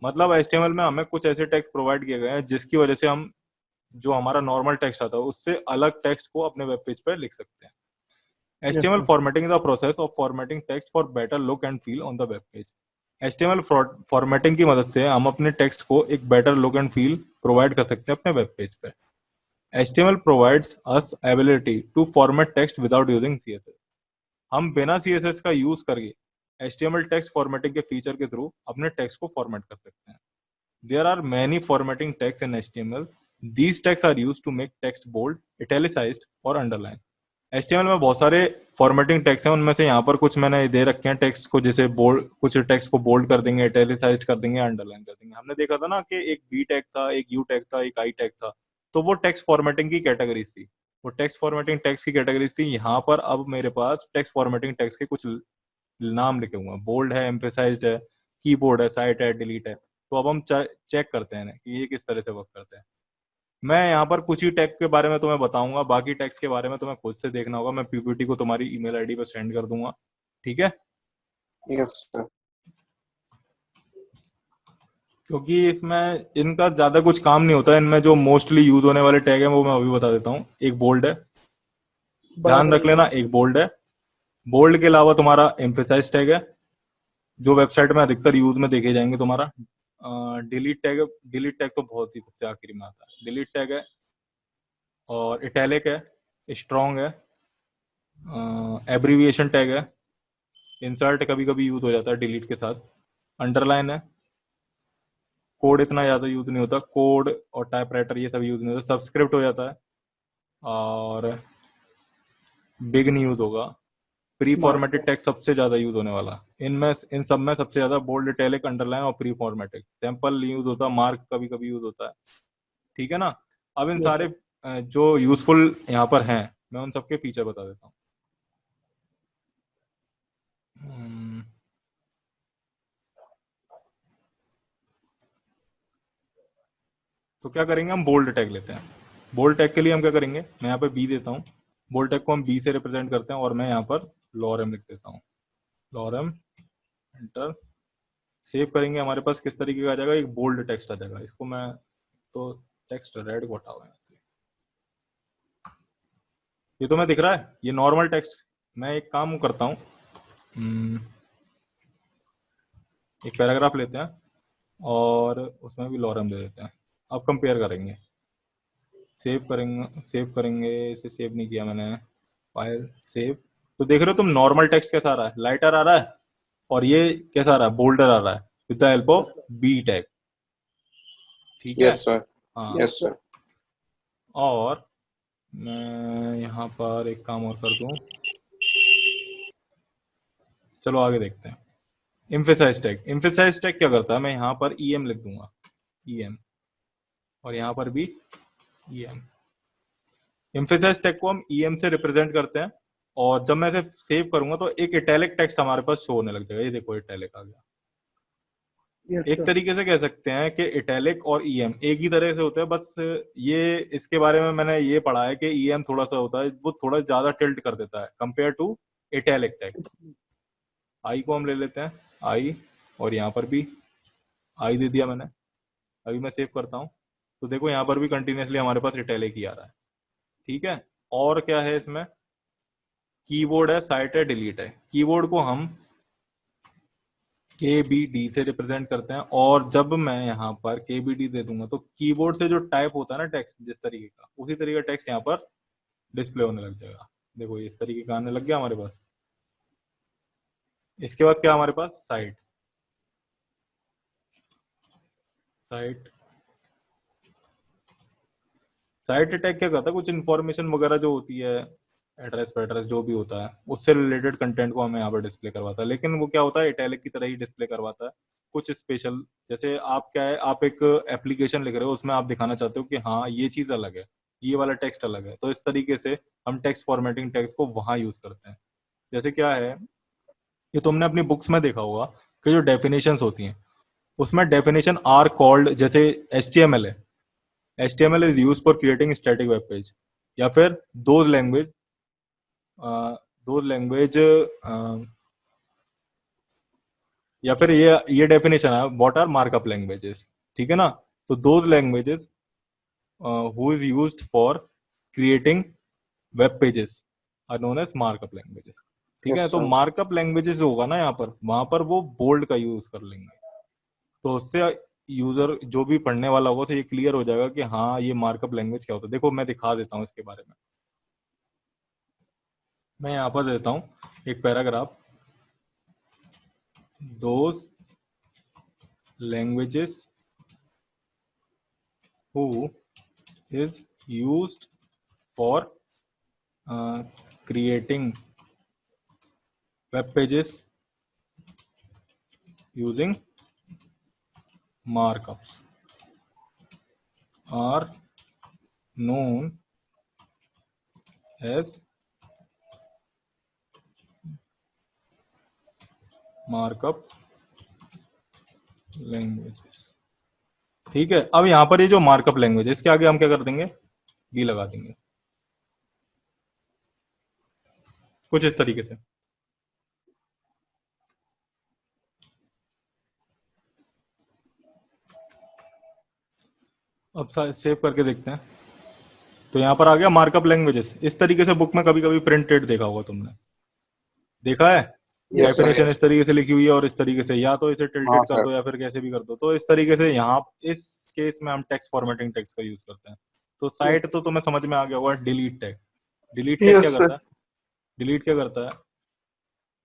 मतलब HTML में हमें कुछ ऐसे टेक्स्ट प्रोवाइड किए गए हैं जिसकी वजह से हम जो हमारा नॉर्मल टेक्स्ट आता है उससे अलग टेक्स्ट को अपने वेब पेज पर लिख सकते हैं। Yes HTML sir. formatting is the process of formatting text for better look and feel on the web page. HTML formatting की मदद से हम अपने टेक्स्ट को एक better look and feel provide कर सकते हैं अपने वेब पेज पे। HTML provides us ability to format text without using CSS. हम बिना CSS का यूज करके HTML टेक्स्ट फॉर्मेटिंग के फीचर के थ्रू अपने टेक्स्ट को फॉर्मेट कर सकते हैं। There are many formatting tags in HTML. These tags are used to make text bold, italicized और underline. HTML में बहुत सारे फॉर्मेटिंग टैग्स हैं, उनमें से यहाँ पर कुछ मैंने दे रखे हैं टेक्स्ट को, जैसे बोल्ड, कुछ टेक्स्ट को बोल्ड कर देंगे, इटैलिसाइज कर देंगे, अंडरलाइन कर देंगे। हमने देखा था ना कि एक बी टैग था, एक यू टैग था, एक आई टैग था, तो वो टेक्स्ट फॉर्मेटिंग की कैटेगरीज थी। वो टेक्स्ट फॉर्मेटिंग टैग्स की कैटेगरीज थी। यहाँ पर अब मेरे पास टेक्स्ट फॉर्मेटिंग टैग्स के कुछ नाम लिखे हुए हैं। बोल्ड है, एम्फेसाइज्ड है, कीबोर्ड है, साइट है, डिलीट है। तो अब हम चेक करते हैं कि ये किस तरह से वर्क करते हैं। मैं यहाँ पर कुछ ही टैग के बारे में तुम्हें बताऊंगा, बाकी टैग्स के बारे में तुम्हें खुद से देखना होगा। मैं पीपीटी को तुम्हारी ईमेल आईडी पर सेंड कर दूंगा, ठीक है? Yes, sir. क्योंकि इसमें इनका ज्यादा कुछ काम नहीं होता। इनमें जो मोस्टली यूज होने वाले टैग हैं वो मैं अभी बता देता हूँ। एक बोल्ड है, ध्यान रख लेना, एक बोल्ड है। बोल्ड के अलावा तुम्हारा एम्फेसाइज टैग है, जो वेबसाइट में अधिकतर यूज में देखे जाएंगे तुम्हारा। डिलीट टैग, डिलीट टैग तो बहुत ही सबसे आखिरी में आता है। डिलीट टैग है, और इटैलिक है, स्ट्रॉन्ग है, एब्रीविएशन टैग है, इंसर्ट कभी कभी यूज हो जाता है डिलीट के साथ, अंडरलाइन है, कोड इतना ज्यादा यूज नहीं होता, कोड और टाइपराइटर ये सब यूज नहीं होता, सब्सक्रिप्ट हो जाता है, और बिग नहीं यूज होगा। प्री फॉर्मेटेड टेक्स्ट सबसे ज्यादा यूज होने वाला। इनमें इन सब में सबसे ज्यादा बोल्ड, इटैलिक, अंडरलाइन और प्री फॉर्मेटेड। सैंपल नहीं यूज होता, मार्क कभी कभी यूज होता है, ठीक है ना? अब इन सारे जो यूजफुल यहाँ पर हैं, मैं उन सबके फीचर बता देता हूँ। तो क्या करेंगे, हम बोल्ड टैग लेते हैं। बोल्ड टैग के लिए हम क्या करेंगे, मैं यहाँ पे बी देता हूँ। बोल्ड टैग को हम बी से रिप्रेजेंट करते हैं, और मैं यहाँ पर लॉरम लिख देता हूँ। Lorem, enter. सेव करेंगे, हमारे पास किस तरीके का आ जाएगा, एक बोल्ड टेक्स्ट आ जाएगा। इसको मैं तो टेक्स्ट रेड को हटाओ यहाँ से। ये तो मैं दिख रहा है, ये नॉर्मल टेक्स्ट। मैं एक काम करता हूँ, एक पैराग्राफ लेते हैं और उसमें भी लॉरम दे देते हैं। अब कंपेयर करेंगे, सेव करेंगे, इसे सेव नहीं किया मैंने, फाइल सेव, तो देख रहे हो तुम नॉर्मल टेक्स्ट कैसा आ रहा है, लाइटर आ रहा है, और ये कैसा आ रहा है, बोल्डर आ रहा है with the help of B tag. ठीक है। Yes sir. हाँ, यस सर। और मैं यहाँ पर एक काम और कर दूं, चलो आगे देखते हैं। इम्फेसाइज टैग, इम्फेसाइज टैग क्या करता है, मैं यहाँ पर EM लिख दूंगा, EM, और यहाँ पर भी EM। इम्फेसाइज टैग को हम EM से रिप्रेजेंट करते हैं, और जब मैं इसे सेव करूंगा तो एक इटैलिक टेक्स्ट हमारे पास शो होने लग जाएगा। ये देखो इटैलिक आ गया। यस एक सर। तरीके से कह सकते हैं कि इटैलिक और EM एक ही तरह से होते हैं, बस ये इसके बारे में मैंने ये पढ़ा है कि EM थोड़ा सा होता है, वो थोड़ा ज्यादा टिल्ट कर देता है कंपेयर टू इटैलिक टैग। आई को हम ले लेते हैं, आई, और यहाँ पर भी आई दे दिया मैंने। अभी मैं सेव करता हूँ, तो देखो यहाँ पर भी कंटिन्यूसली हमारे पास इटैलिक ही आ रहा है। ठीक है। और क्या है इसमें, कीबोर्ड है, साइट है, डिलीट है। कीबोर्ड को हम KBD से रिप्रेजेंट करते हैं, और जब मैं यहाँ पर KBD दे दूंगा तो कीबोर्ड से जो टाइप होता है ना टेक्स्ट, जिस तरीके का, उसी तरीके का टेक्स्ट यहाँ पर डिस्प्ले होने लग जाएगा। देखो ये इस तरीके का आने लग गया हमारे पास। इसके बाद क्या हमारे पास, साइट। साइट साइट टैग क्या करता है, कुछ इन्फॉर्मेशन वगैरह जो होती है, एड्रेस वेड्रेस जो भी होता है, उससे रिलेटेड कंटेंट को हमें यहाँ पर डिस्प्ले करवाता है। लेकिन वो क्या होता है, इटैलिक की तरह ही डिस्प्ले करवाता है। कुछ स्पेशल, जैसे आप क्या है, आप एक एप्लीकेशन लिख रहे हो, उसमें आप दिखाना चाहते हो कि हाँ ये चीज अलग है, ये वाला टेक्स्ट अलग है, तो इस तरीके से हम टेक्स्ट फॉर्मेटिंग टेक्स्ट को वहां यूज करते हैं। जैसे क्या है, ये तुमने अपनी बुक्स में देखा होगा कि जो डेफिनेशंस होती हैं, उसमें डेफिनेशन आर कॉल्ड, जैसे HTML है, HTML is use for creating static web page, या फिर दोज लैंग्वेज, दोज लैंग्वेज, या फिर ये डेफिनेशन है, व्हाट आर मार्कअप लैंग्वेजेस। ठीक है ना। तो those languages who is used for creating web pages are known as markup languages. ठीक है। यस तो सर। मार्कअप लैंग्वेजेस होगा ना यहाँ पर, वहां पर वो बोल्ड का यूज कर लेंगे, तो उससे यूजर जो भी पढ़ने वाला होगा उसे ये क्लियर हो जाएगा कि हाँ ये मार्कअप लैंग्वेज क्या होता है। देखो मैं दिखा देता हूँ इसके बारे में। मैं यहाँ पर देता हूँ एक paragraph, those languages who is used for creating web pages using markups are known as markup languages। ठीक है। अब यहां पर ये जो मार्कअप लैंग्वेज है, इसके आगे हम क्या कर देंगे, बी लगा देंगे, कुछ इस तरीके से। अब सेव करके देखते हैं, तो यहां पर आ गया मार्कअप लैंग्वेजेस। इस तरीके से बुक में कभी कभी प्रिंटेड देखा होगा तुमने, देखा है, यस सर। डेफिनेशन इस तरीके से लिखी हुई है, और इस तरीके से या तो इसे हाँ टिल्टेड कर सर। दो या फिर कैसे भी कर दो। तो इस तरीके से यहाँ इस केस में हम टेक्स्ट फॉर्मेटिंग टेक्स्ट का यूज करते हैं। तो साइट तो तुम्हें समझ में आ गया होगा, डिलीट टैग। डिलीट टैग क्या यस सर। करता है, डिलीट क्या करता है,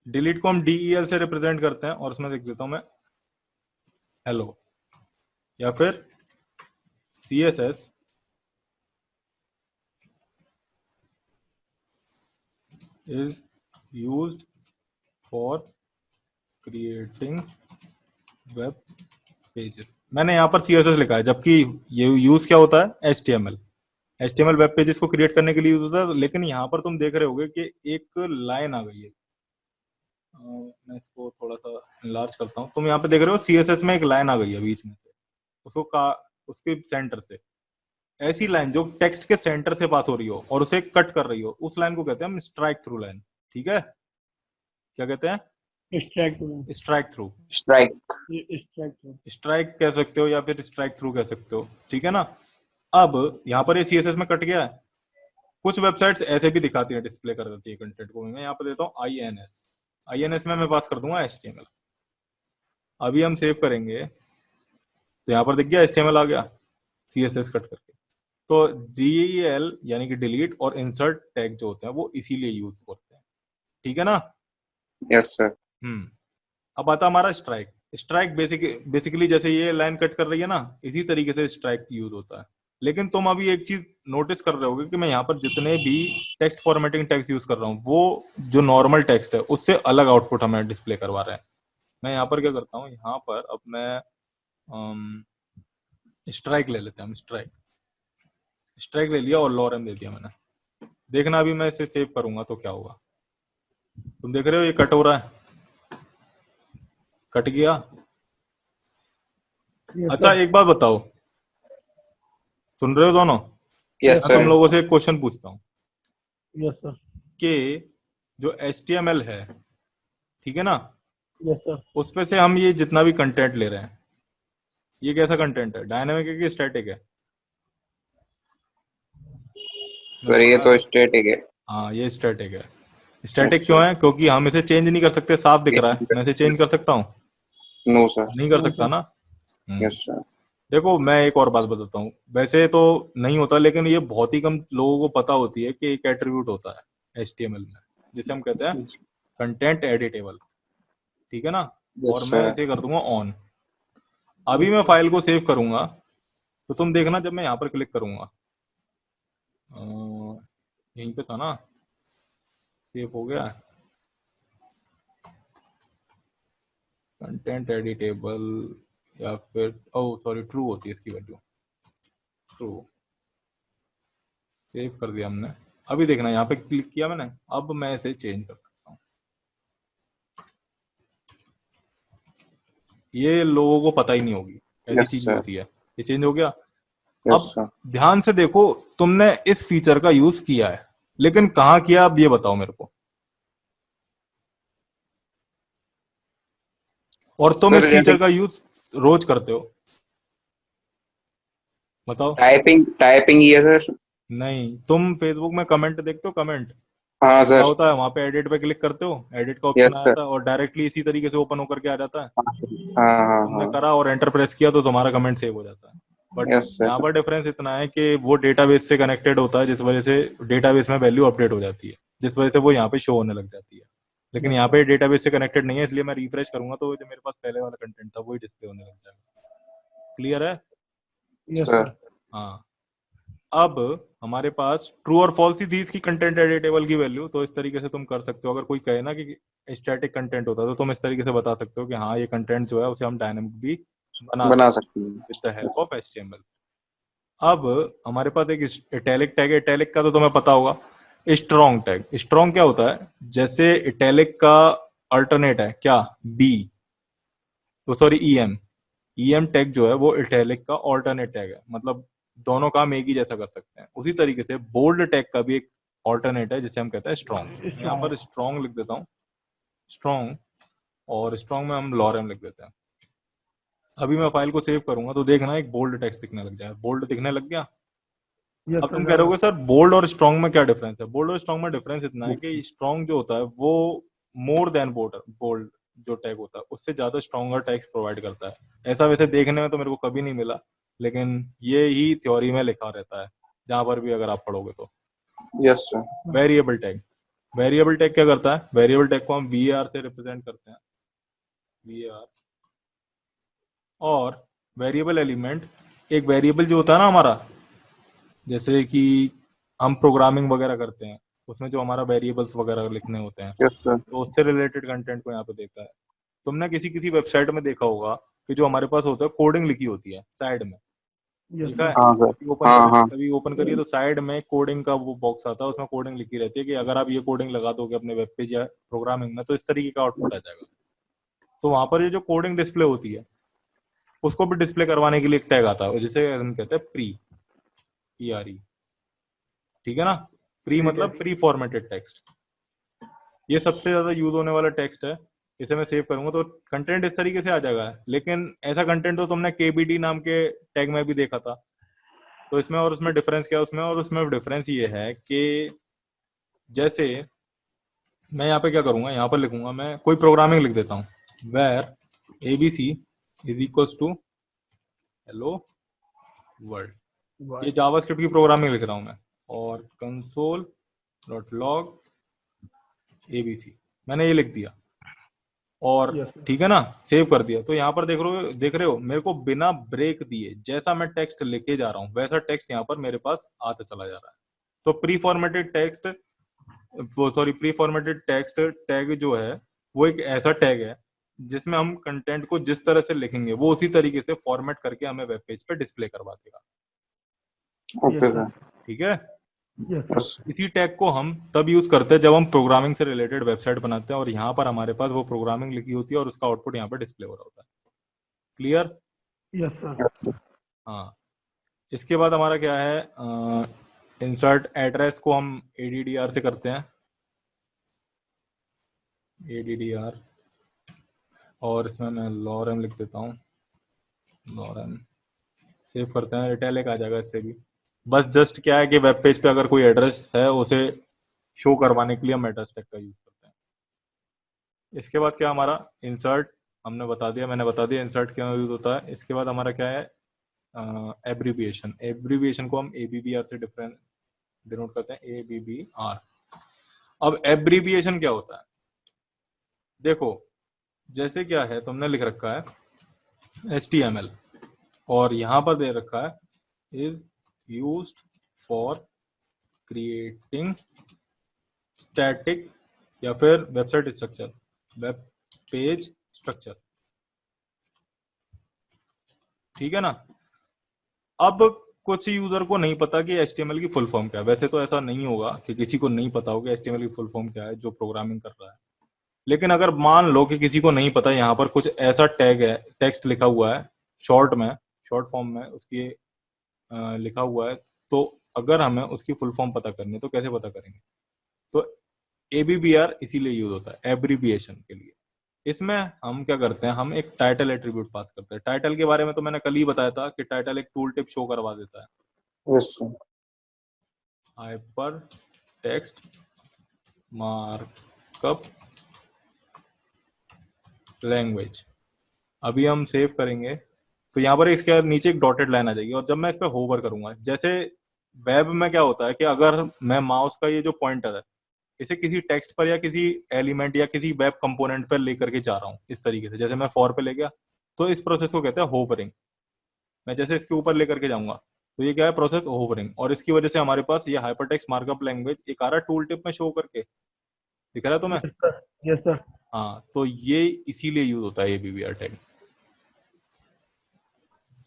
डिलीट को हम DEL से रिप्रेजेंट करते हैं, और उसमें लिख देता हूं मैं हेलो, या फिर CSS is used for creating web pages. मैंने यहाँ पर CSS लिखा है, जबकि ये यूज क्या होता है, HTML वेब पेजेस को क्रिएट करने के लिए यूज होता है। लेकिन यहाँ पर तुम देख रहे होगे कि एक लाइन आ गई है, मैं इसको थोड़ा सा लार्ज करता हूँ। तुम यहाँ पे देख रहे हो CSS में एक लाइन आ गई है बीच में से, उसको उसके सेंटर से, ऐसी लाइन जो टेक्स्ट के सेंटर से पास हो रही हो और उसे कट कर रही हो, उस लाइन को कहते हैं हम स्ट्राइक थ्रू लाइन। ठीक है। क्या कहते हैं, extract strike through. Strike. Extract strike कह सकते हो या फिर स्ट्राइक थ्रू कह सकते हो। ठीक है ना। अब यहाँ पर ये CSS में कट गया है। कुछ वेबसाइट्स ऐसे भी दिखाती है, डिस्प्ले कर देती है कंटेंट को। मैं यहाँ पे देता हूँ INS में मैं पास कर दूंगा HTML। अभी हम सेव करेंगे तो यहाँ पर दिख गया HTML आ गया CSS कट करके। तो DEL यानी कि डिलीट और इंसर्ट टैग जो होते हैं वो इसीलिए यूज करते हैं। ठीक है ना। Yes sir. अब आता हमारा स्ट्राइक। स्ट्राइक बेसिकली जैसे ये लाइन कट कर रही है ना, इसी तरीके से स्ट्राइक यूज होता है। लेकिन तुम अभी एक चीज नोटिस कर रहे होगे कि मैं यहाँ पर जितने भी टेक्स्ट फॉर्मेटिंग टेक्स्ट यूज कर रहा हूँ, वो जो नॉर्मल टेक्स्ट है उससे अलग आउटपुट हमें डिस्प्ले करवा रहे हैं। मैं यहाँ पर क्या करता हूँ, यहाँ पर अब मैं स्ट्राइक ले लेते हैं हम। स्ट्राइक ले लिया और लॉरेम दे दिया मैंने। देखना अभी मैं इसे सेव करूंगा तो क्या होगा, तुम देख रहे हो ये कट हो रहा है, कट गया। यस अच्छा सर। एक बात बताओ, सुन रहे हो दोनों? यस मैं तुम सर। लोगों से एक क्वेश्चन पूछता हूँ यस सर। कि जो HTML है, ठीक है ना, यस सर। उसपे से हम ये जितना भी कंटेंट ले रहे हैं, ये कैसा कंटेंट है? डायनामिक है कि स्टैटिक है? मेरे सर को ये बता तो दो। स्टैटिक है। हाँ ये स्टैटिक है। स्टैटिक यस क्यों है? क्योंकि हम इसे चेंज नहीं कर सकते, साफ दिख रहा है। मैं इसे चेंज कर सर। सकता हूँ? No sir. नहीं कर नो सकता सर। ना। Yes sir. देखो मैं एक और बात बताता हूँ, वैसे तो नहीं होता लेकिन ये बहुत ही कम लोगों को पता होती है कि एक एट्रीब्यूट होता है HTML में, जिसे हम कहते हैं कंटेंट एडिटेबल, ठीक है ना। और यस मैं सर। इसे कर दूंगा ऑन। अभी मैं फाइल को सेव करूंगा तो तुम देखना, जब मैं यहाँ पर क्लिक करूंगा, यहीं पे था ना, सेव हो गया। कंटेंट एडिटेबल, या फिर ओ सॉरी ट्रू होती है इसकी वैल्यू, ट्रू। सेव कर दिया हमने। अभी देखना यहाँ पे क्लिक किया मैंने, अब मैं इसे चेंज कर सकता हूँ। ये लोगों को पता ही नहीं होगी, ऐसी यस चीज भी सर। होती है। ये चेंज हो गया। यस अब सर। ध्यान से देखो, तुमने इस फीचर का यूज किया है, लेकिन कहाँ किया अब ये बताओ मेरे को। और तुम सर इस जैसे फीचर का यूज रोज करते हो, बताओ। टाइपिंग टाइपिंग ही है सर। नहीं, तुम फेसबुक में कमेंट देखते हो? कमेंट हाँ क्या सर। होता है वहां पे? एडिट पे क्लिक करते हो, एडिट का ऑप्शन यस आ सर। जाता है और डायरेक्टली इसी तरीके से ओपन होकर के आ जाता है। हाँ हाँ तुमने हाँ। करा और एंटर प्रेस किया तो तुम्हारा कमेंट सेव हो जाता है। बट यस यहाँ सर। पर डिफरेंस इतना है कि वो डेटाबेस से कनेक्टेड होता है, जिस वजह से डेटाबेस में वैल्यू अपडेट हो जाती है, जिस वजह से वो यहाँ पे शो होने लग जाती है। लेकिन यहाँ पे डेटाबेस से कनेक्टेड नहीं है, इसलिए मैं रिफ्रेश करूंगा तो जो मेरे पास पहले वाला कंटेंट था वही डिस्प्ले होने लग जाएगा। क्लियर है? Yes sir. सर। हाँ। अब हमारे पास ट्रू और फॉल्स ही थी इसकी कंटेंट एडिटेबल की वैल्यू, तो इस तरीके से तुम कर सकते हो। अगर कोई कहे ना कि स्टैटिक कंटेंट होता है तो तुम इस तरीके से बता सकते हो कि हाँ ये कंटेंट जो है उसे हम डायनेमिक भी बना बना सकते सकते हैं। हैं with the help yes. Of HTML। अब हमारे पास एक इटैलिक टैग है। इटैलिक का तो तुम्हें पता होगा। स्ट्रॉन्ग टैग, स्ट्रॉन्ग क्या होता है? जैसे इटैलिक का अल्टरनेट है क्या, डी, तो सॉरी EM टैग जो है वो इटैलिक का ऑल्टरनेट टैग है, मतलब दोनों काम एक ही जैसा कर सकते हैं। उसी तरीके से बोल्ड टैग का भी एक ऑल्टरनेट है जिसे हम कहते हैं स्ट्रॉन्ग। यहाँ पर स्ट्रॉन्ग। स्ट्रॉन्ग लिख देता हूँ, स्ट्रॉन्ग, और स्ट्रॉन्ग में हम लॉरेम लिख देते हैं। अभी मैं फाइल को सेव करूंगा तो देखना एक बोल्ड टेक्स्ट दिखने लग जाए। बोल्ड दिखने लग गया। यस अब तुम कह सर। रहे होगे सर बोल्ड और स्ट्रॉन्ग में क्या डिफरेंस है? बोल्ड और स्ट्रॉन्ग में डिफरेंस इतना है यस। कि स्ट्रॉन्ग जो होता है वो मोर देन बोल्ड जो टैग होता है उससे ज्यादा स्ट्रॉन्गर टेक्स्ट प्रोवाइड करता है। ऐसा वैसे देखने में तो मेरे को कभी नहीं मिला, लेकिन ये ही थ्योरी में लिखा रहता है जहां पर भी अगर आप पढ़ोगे तो। Yes sir. Variable tag, variable tag क्या करता है? वेरिएबल टैग को हम VAR से रिप्रेजेंट करते हैं, VAR। और वेरिएबल एलिमेंट, एक वेरिएबल जो होता है ना हमारा, जैसे कि हम प्रोग्रामिंग वगैरह करते हैं उसमें जो हमारा वेरिएबल्स वगैरह लिखने होते हैं, यस सर। तो उससे रिलेटेड कंटेंट को यहाँ पे देखता है। तुमने किसी किसी वेबसाइट में देखा होगा कि जो हमारे पास होता है कोडिंग लिखी होती है साइड में, यस देखा है? सर। हाँ सर। कभी ओपन हाँ करें, हाँ। कभी ओपन करिए तो साइड में कोडिंग का वो बॉक्स आता है, उसमें कोडिंग लिखी रहती है कि अगर आप ये कोडिंग लगा दोगे अपने वेब पेज या प्रोग्रामिंग में तो इस तरीके का आउटपुट आ जाएगा। तो वहां पर ये जो कोडिंग डिस्प्ले होती है उसको भी डिस्प्ले करवाने के लिए एक टैग आता है जिसे हम कहते हैं PRE, ठीक है ना। प्री ठीक है। मतलब प्री फॉर्मेटेड टेक्स्ट। ये सबसे ज्यादा यूज होने वाला टेक्स्ट है। इसे मैं सेव करूंगा तो कंटेंट इस तरीके से आ जाएगा। लेकिन ऐसा कंटेंट तो तुमने KBD नाम के टैग में भी देखा था। तो इसमें और उसमें डिफरेंस क्या है? उसमें और उसमें डिफरेंस ये है कि जैसे मैं यहाँ पे क्या करूंगा, यहाँ पर लिखूंगा, मैं कोई प्रोग्रामिंग लिख देता हूँ, var ABC is equals to hello world. ये जावास्क्रिप्ट की प्रोग्रामिंग लिख रहा हूँ मैं, और कंसोल डॉट लॉग ABC मैंने ये लिख दिया और Yes, sir. ठीक है ना, सेव कर दिया। तो यहाँ पर देख रहे हो मेरे को बिना ब्रेक दिए जैसा मैं टेक्स्ट लेके जा रहा हूँ वैसा टेक्स्ट यहाँ पर मेरे पास आता चला जा रहा है। तो प्री फॉर्मेटेड टेक्स्ट टैग जो है वो एक ऐसा टैग है जिसमें हम कंटेंट को जिस तरह से लिखेंगे वो उसी तरीके से फॉर्मेट करके हमें वेब पेज पे डिस्प्ले करवा देगा। Yes, okay sir. सर। ठीक है, Yes, sir. यस इसी टैग को हम तब यूज करते हैं जब हम प्रोग्रामिंग से रिलेटेड वेबसाइट बनाते हैं और यहाँ पर हमारे पास वो प्रोग्रामिंग लिखी होती है और उसका आउटपुट यहाँ पर डिस्प्ले हो रहा होता है। क्लियर? Yes, sir. सर। हाँ, इसके बाद हमारा क्या है, इंसर्ट एड्रेस को हम ADDR से करते हैं, ADDR, और इसमें मैं लॉरेम लिख देता हूँ, लॉरेम सेव करते हैं, इटैलिक आ जाएगा इससे भी। बस जस्ट क्या है कि वेब पेज पे अगर कोई एड्रेस है उसे शो करवाने के लिए हम एड्रेस टैग का यूज करते हैं। इसके बाद क्या हमारा इंसर्ट हमने बता दिया, मैंने बता दिया इंसर्ट क्यों यूज होता है। इसके बाद हमारा क्या है, एब्रीविएशन को हम ABBR से डिनोट करते हैं, ABBR। अब एब्रीविएशन क्या होता है, देखो जैसे क्या है तुमने लिख रखा है HTML और यहां पर दे रखा है is used for creating static या फिर website structure, web page structure. ठीक है ना। अब कुछ यूजर को नहीं पता कि HTML की फुल फॉर्म क्या है। वैसे तो ऐसा नहीं होगा कि किसी को नहीं पता होगा HTML की फुल फॉर्म क्या है जो प्रोग्रामिंग कर रहा है, लेकिन अगर मान लो कि किसी को नहीं पता, यहाँ पर कुछ ऐसा टैग है, टेक्स्ट लिखा हुआ है शॉर्ट फॉर्म में उसकी लिखा हुआ है, तो अगर हमें उसकी फुल फॉर्म पता करनी है तो कैसे पता करेंगे, तो ABBR इसीलिए यूज होता है, एब्रीविएशन के लिए। इसमें हम क्या करते हैं, हम एक टाइटल एट्रीब्यूट पास करते हैं। टाइटल के बारे में तो मैंने कल ही बताया था कि टाइटल एक टूल टिप शो करवा देता है, yes sir. Hyper text markup language. अभी हम सेव करेंगे तो यहाँ पर इसके नीचे एक डॉटेड लाइन आ जाएगी और जब मैं इस पर होवर करूंगा, जैसे वेब में क्या होता है कि अगर मैं माउस का ये जो पॉइंटर है इसे किसी टेक्स्ट पर या किसी एलिमेंट या किसी वेब कंपोनेंट पर लेकर के जा रहा हूँ इस तरीके से, जैसे मैं फॉर पे ले गया तो इस प्रोसेस को कहते हैं होवरिंग। मैं जैसे इसके ऊपर लेकर के जाऊंगा तो ये क्या है, प्रोसेस होवरिंग, और इसकी वजह से हमारे पास ये हाइपरटेक्स्ट मार्कअप लैंग्वेज एक आ रहा टूल टिप में शो करके, दिख रहा है तुम्हें? Yes, sir. Yes, sir. हाँ, तो ये इसीलिए यूज होता है ABBR टैग।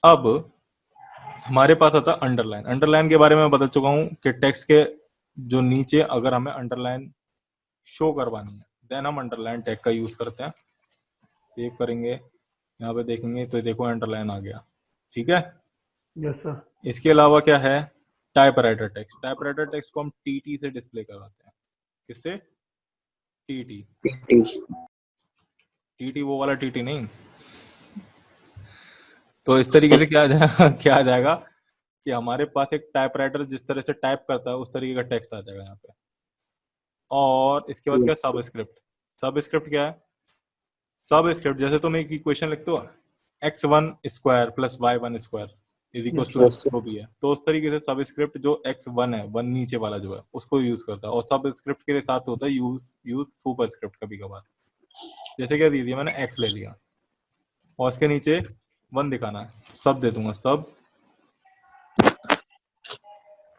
अब हमारे पास आता अंडरलाइन। अंडरलाइन के बारे में बता चुका हूं कि टेक्स्ट के जो नीचे अगर हमें अंडरलाइन शो करवानी है देन हम अंडरलाइन टैग का यूज करते हैं। सेव करेंगे, यहाँ पे देखेंगे तो देखो अंडरलाइन आ गया। ठीक है, Yes, sir. इसके अलावा क्या है, टाइपराइटर टेक्स्ट। टाइपराइटर टेक्स्ट को हम TT से डिस्प्ले करवाते हैं। किससे? TT। TT वो वाला TT नहीं। तो इस तरीके से क्या आ जाएगा क्या आ जाएगा कि हमारे पास एक टाइपराइटर जिस तरह से टाइप करता है उस तरीके का टेक्स्ट आ जाएगा यहाँ पे। और इसके बाद क्या, Yes. सबस्क्रिप्ट। सबस्क्रिप्ट क्या है, सबस्क्रिप्ट जैसे तुम एक इक्वेशन लिखते हो x1 square plus y1 square is equal to Yes, sir. जो भी है, तो उस तरीके से सबस्क्रिप्ट जो x1 है, वन नीचे वाला जो है उसको यूज करता है। और सबस्क्रिप्ट के साथ होता है यूज सुपरस्क्रिप्ट कभी कभार। जैसे क्या दे दिया मैंने, x ले लिया और इसके नीचे 1 दिखाना है, सब दे दूंगा सब,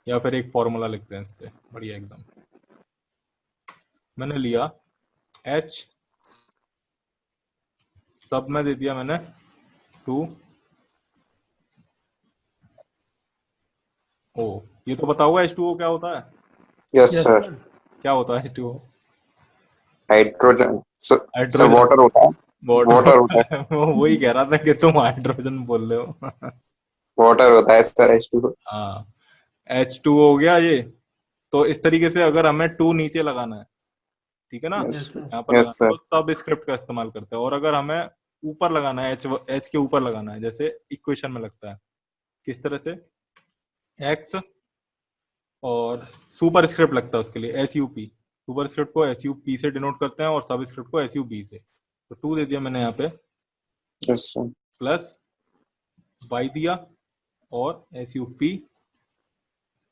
या फिर एक फॉर्मूला लिखते हैं इससे बढ़िया एकदम। मैंने लिया h, सब में दे दिया मैंने 2 ओ। ये तो बताओगे H2O क्या होता है? Yes, Yes, sir. sir. क्या होता है H2O? Hydrogen sir, hydrogen, water होता है। वाटर होता है। वही कह रहा था कि तुम हाइड्रोजन बोल रहे हो। वाटर होता है सर H2O। हाँ, H2O हो गया ये। तो इस तरीके से अगर हमें 2 नीचे लगाना है, ठीक है ना, Yes, Yes, sir. यहाँ पर yes, लगाना sir. है, तो सब स्क्रिप्ट का इस्तेमाल करते हैं। और अगर हमें ऊपर लगाना है, H के ऊपर लगाना है, जैसे इक्वेशन में लगता है किस तरह से, X और सुपर स्क्रिप्ट लगता है उसके लिए SUP। सुपर स्क्रिप्ट को SUP से डिनोट करते हैं और सब स्क्रिप्ट को SUB से। तो 2 दे दिया मैंने यहाँ पे, Yes, sir. प्लस y दिया और SUP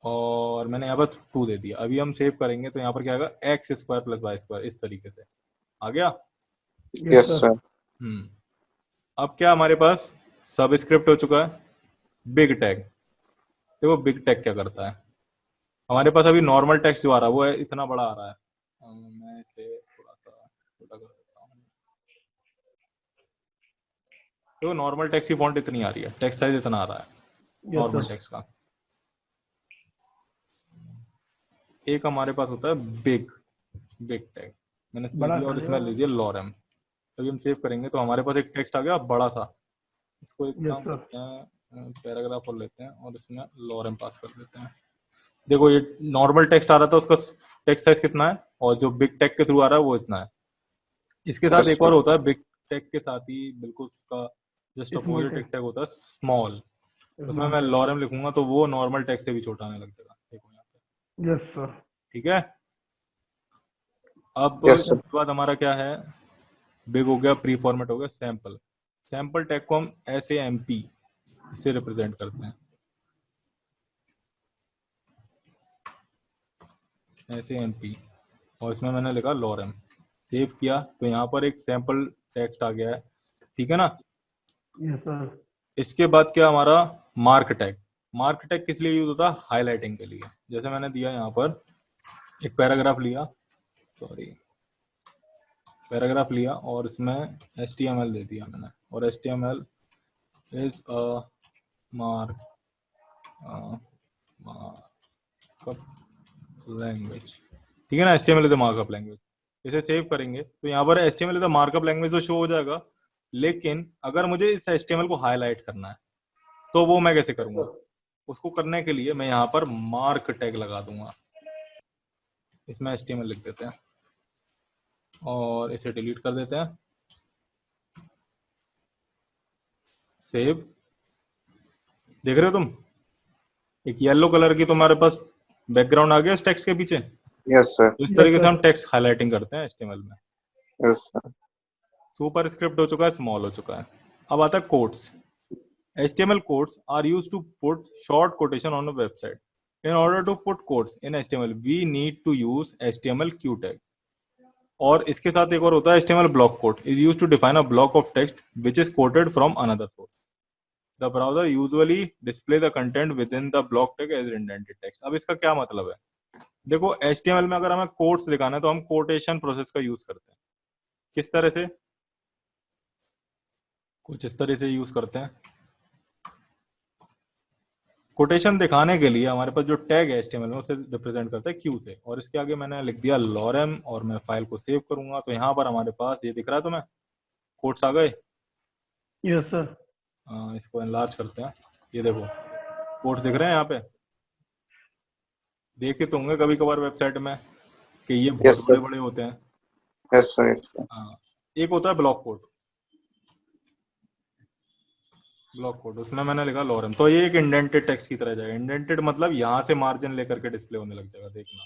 और मैंने यहाँ पर 2 दे दिया। अभी हम सेव करेंगे तो यहाँ पर क्या आएगा, X square plus Y square, इस तरीके से आ गया। Yes yes sir. सर। अब क्या हमारे पास सबस्क्रिप्ट हो चुका है, बिग टैग। देखो बिग टैग क्या करता है, हमारे पास अभी नॉर्मल टेक्स्ट जो आ रहा है वो है इतना बड़ा आ रहा है। मैं इसे थोड़ा सा छोटा कर देता हूँ। देखो नॉर्मल टेक्स्ट की फॉन्ट इतनी आ रही है, टेक्स्ट साइज इतना आ रहा है यस नॉर्मल सर। टेक्स्ट का। एक हमारे पास होता है बिग बिग टैग, मैंने दे बड़ा दिया और कर इसमें ले दिया लॉरेम। अभी हम सेव करेंगे तो हमारे पास एक टेक्स्ट आ गया बड़ा सा। इसको एक यस काम सर। करते हैं, पैराग्राफ और लेते हैं और इसमें लॉरेम पास कर देते हैं। देखो ये नॉर्मल टेक्स्ट आ रहा था उसका टेक्स्ट साइज कितना है, और जो बिग टैग के थ्रू आ रहा है वो इतना है। इसके साथ यस एक और सर। होता है बिग टैग के साथ ही बिल्कुल उसका जस्ट स्मॉल अपोजिट एक टेक्स्ट। टैग होता है स्मॉल। उसमें स्मॉल मैं टेक्स्ट। लॉरेम लिखूंगा तो वो नॉर्मल टेक्स्ट से भी छोटा आने लग जाएगा, देखो यहाँ पे। Yes sir. ठीक है। अब यस सर। इसके बाद हमारा क्या है, बिग हो गया, प्री फॉर्मेट हो गया, सैंपल। सैंपल टैग को हम ऐसे एमपी इसे रिप्रेजेंट करते हैं, ऐसे एमपी, और इसमें मैंने लिखा लॉरेम। सेव किया तो यहाँ पर एक सैंपल टेक्स्ट आ गया है, ठीक है ना। Yes sir. इसके बाद क्या हमारा मार्क टैग। मार्क टैग किस लिए यूज होता है, हाईलाइटिंग के लिए। जैसे मैंने दिया यहाँ पर एक पैराग्राफ लिया, सॉरी पैराग्राफ लिया और इसमें HTML दे दिया मैंने, और HTML is a mark markup language, ठीक है ना। HTML is a markup language. इसे सेव करेंगे तो यहाँ पर HTML is a markup language तो शो हो जाएगा, लेकिन अगर मुझे इस HTML को हाईलाइट करना है तो वो मैं कैसे करूंगा। उसको करने के लिए मैं यहाँ पर मार्क टैग लगा दूंगा, इसमें HTML लिख देते हैं और इसे डिलीट कर देते हैं। सेव, देख रहे हो तुम, एक येलो कलर की तुम्हारे पास बैकग्राउंड आ गया इस टेक्स्ट के पीछे। Yes sir. तो इस यस तरीके से सर। हम टेक्स्ट हाईलाइटिंग करते हैं HTML में। Yes sir. सुपर स्क्रिप्ट हो चुका है, स्मॉल हो चुका है। अब आता है quotes. HTML quotes are used to put short quotation on a website. In order to put quotes in HTML, we need to use HTML Q tag. और इसके साथ एक और होता है HTML block quote is used to define a block of text which is quoted from another source. The browser usually display the content within the block tag as indented text. अब इसका क्या मतलब है, देखो HTML में अगर हमें quotes दिखाना है तो हम कोटेशन प्रोसेस का यूज करते हैं। किस तरह से, कुछ इस तरह से यूज करते हैं। कोटेशन दिखाने के लिए हमारे पास जो टैग है HTML में उसे रिप्रेजेंट करता है Q से, और इसके आगे मैंने लिख दिया लॉरेम, और मैं फाइल को सेव करूंगा तो यहाँ पर हमारे पास ये दिख रहा है तुम्हें, कोट्स आ गए। Yes sir. इसको एनलार्ज करते हैं, ये देखो कोट्स दिख रहे हैं यहाँ पे। देखे तो होंगे कभी कभार वेबसाइट में कि ये बहुत यस बड़े सर। बड़े होते हैं। Yes sir. Yes sir. एक होता है ब्लॉक कोट, ब्लॉक कोड उसमें मैंने लिखा लॉरेम, तो ये एक इंडेंटेड टेक्स्ट की तरह जाएगा। इंडेंटेड मतलब यहाँ से मार्जिन लेकर के डिस्प्ले होने लग जाएगा, देखना।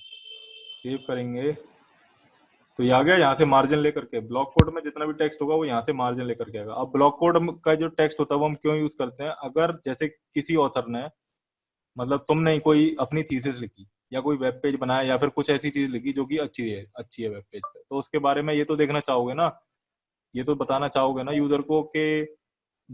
सेव करेंगे तो ये आ गया, यहाँ से मार्जिन लेकर के। ब्लॉक कोड में जितना भी टेक्स्ट होगा वो यहाँ से मार्जिन लेकर के आएगा। अब ब्लॉक कोड का जो टेक्स्ट होता है वो हम क्यों यूज करते हैं, अगर जैसे किसी ऑथर ने, मतलब तुमने कोई अपनी थीसिस लिखी या कोई वेब पेज बनाया या फिर कुछ ऐसी चीज लिखी जो कि अच्छी है वेब पेज पे, तो उसके बारे में ये तो देखना चाहोगे ना, ये तो बताना चाहोगे ना यूजर को कि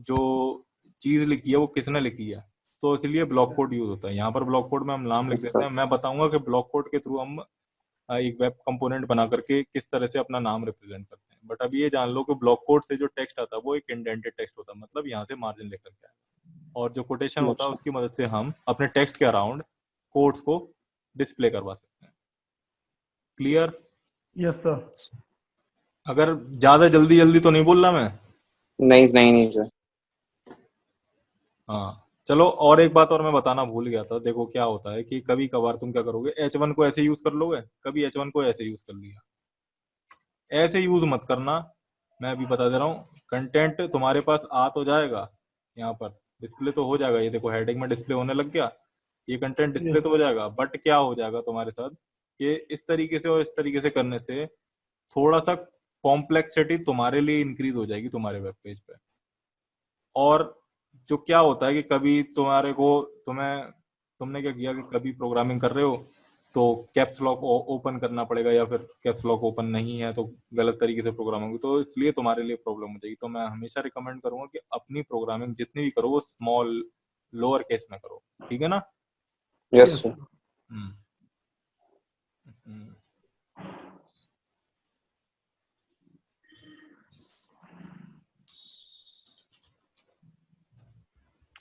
जो चीज लिखी है वो किसने लिखी है। तो इसलिए ब्लॉक कोड यूज होता है। यहाँ पर ब्लॉक कोड में हम नाम लिख यस देते सर। हैं। मैं बताऊंगा कि ब्लॉक कोड के थ्रू हम एक वेब कंपोनेंट बना करके किस तरह से अपना नाम रिप्रेजेंट करते हैं। बट अभी ये जान लो कि ब्लॉक कोड से जो टेक्स्ट आता है वो एक इंडेंटेड टेक्स्ट होता है, मतलब यहाँ से मार्जिन लेकर के आए, और जो कोटेशन होता है उसकी मदद से हम अपने टेक्स्ट के अराउंड कोड्स को डिस्प्ले करवा सकते हैं। क्लियर। Yes sir. अगर ज्यादा जल्दी जल्दी तो नहीं बोल रहा मैं। नहीं नहीं नहीं सर। हाँ चलो, और एक बात और मैं बताना भूल गया था। देखो क्या होता है कि कभी कभार तुम क्या करोगे, H1 को ऐसे यूज कर लोगे, कभी H1 को ऐसे यूज कर लिया। ऐसे यूज मत करना, मैं अभी बता दे रहा हूँ। कंटेंट तुम्हारे पास आ तो जाएगा, यहाँ पर डिस्प्ले तो हो जाएगा, ये देखो हेडिंग में डिस्प्ले होने लग गया, ये कंटेंट डिस्प्ले यस। तो हो जाएगा। बट क्या हो जाएगा तुम्हारे साथ कि इस तरीके से और इस तरीके से करने से थोड़ा सा कॉम्प्लेक्सिटी तुम्हारे लिए इंक्रीज हो जाएगी तुम्हारे वेब पेज पे। और जो क्या होता है कि कभी तुम्हारे को तुम्हें तुमने क्या किया कि कभी प्रोग्रामिंग कर रहे हो तो कैप्स लॉक ओपन करना पड़ेगा, या फिर कैप्स लॉक ओपन नहीं है तो गलत तरीके से प्रोग्राम होगी, तो इसलिए तुम्हारे लिए प्रॉब्लम हो जाएगी। तो मैं हमेशा रिकमेंड करूंगा कि अपनी प्रोग्रामिंग जितनी भी करो वो स्मॉल लोअर केस में करो, ठीक है ना? Yes yes sir. सर। हम्म हम्म।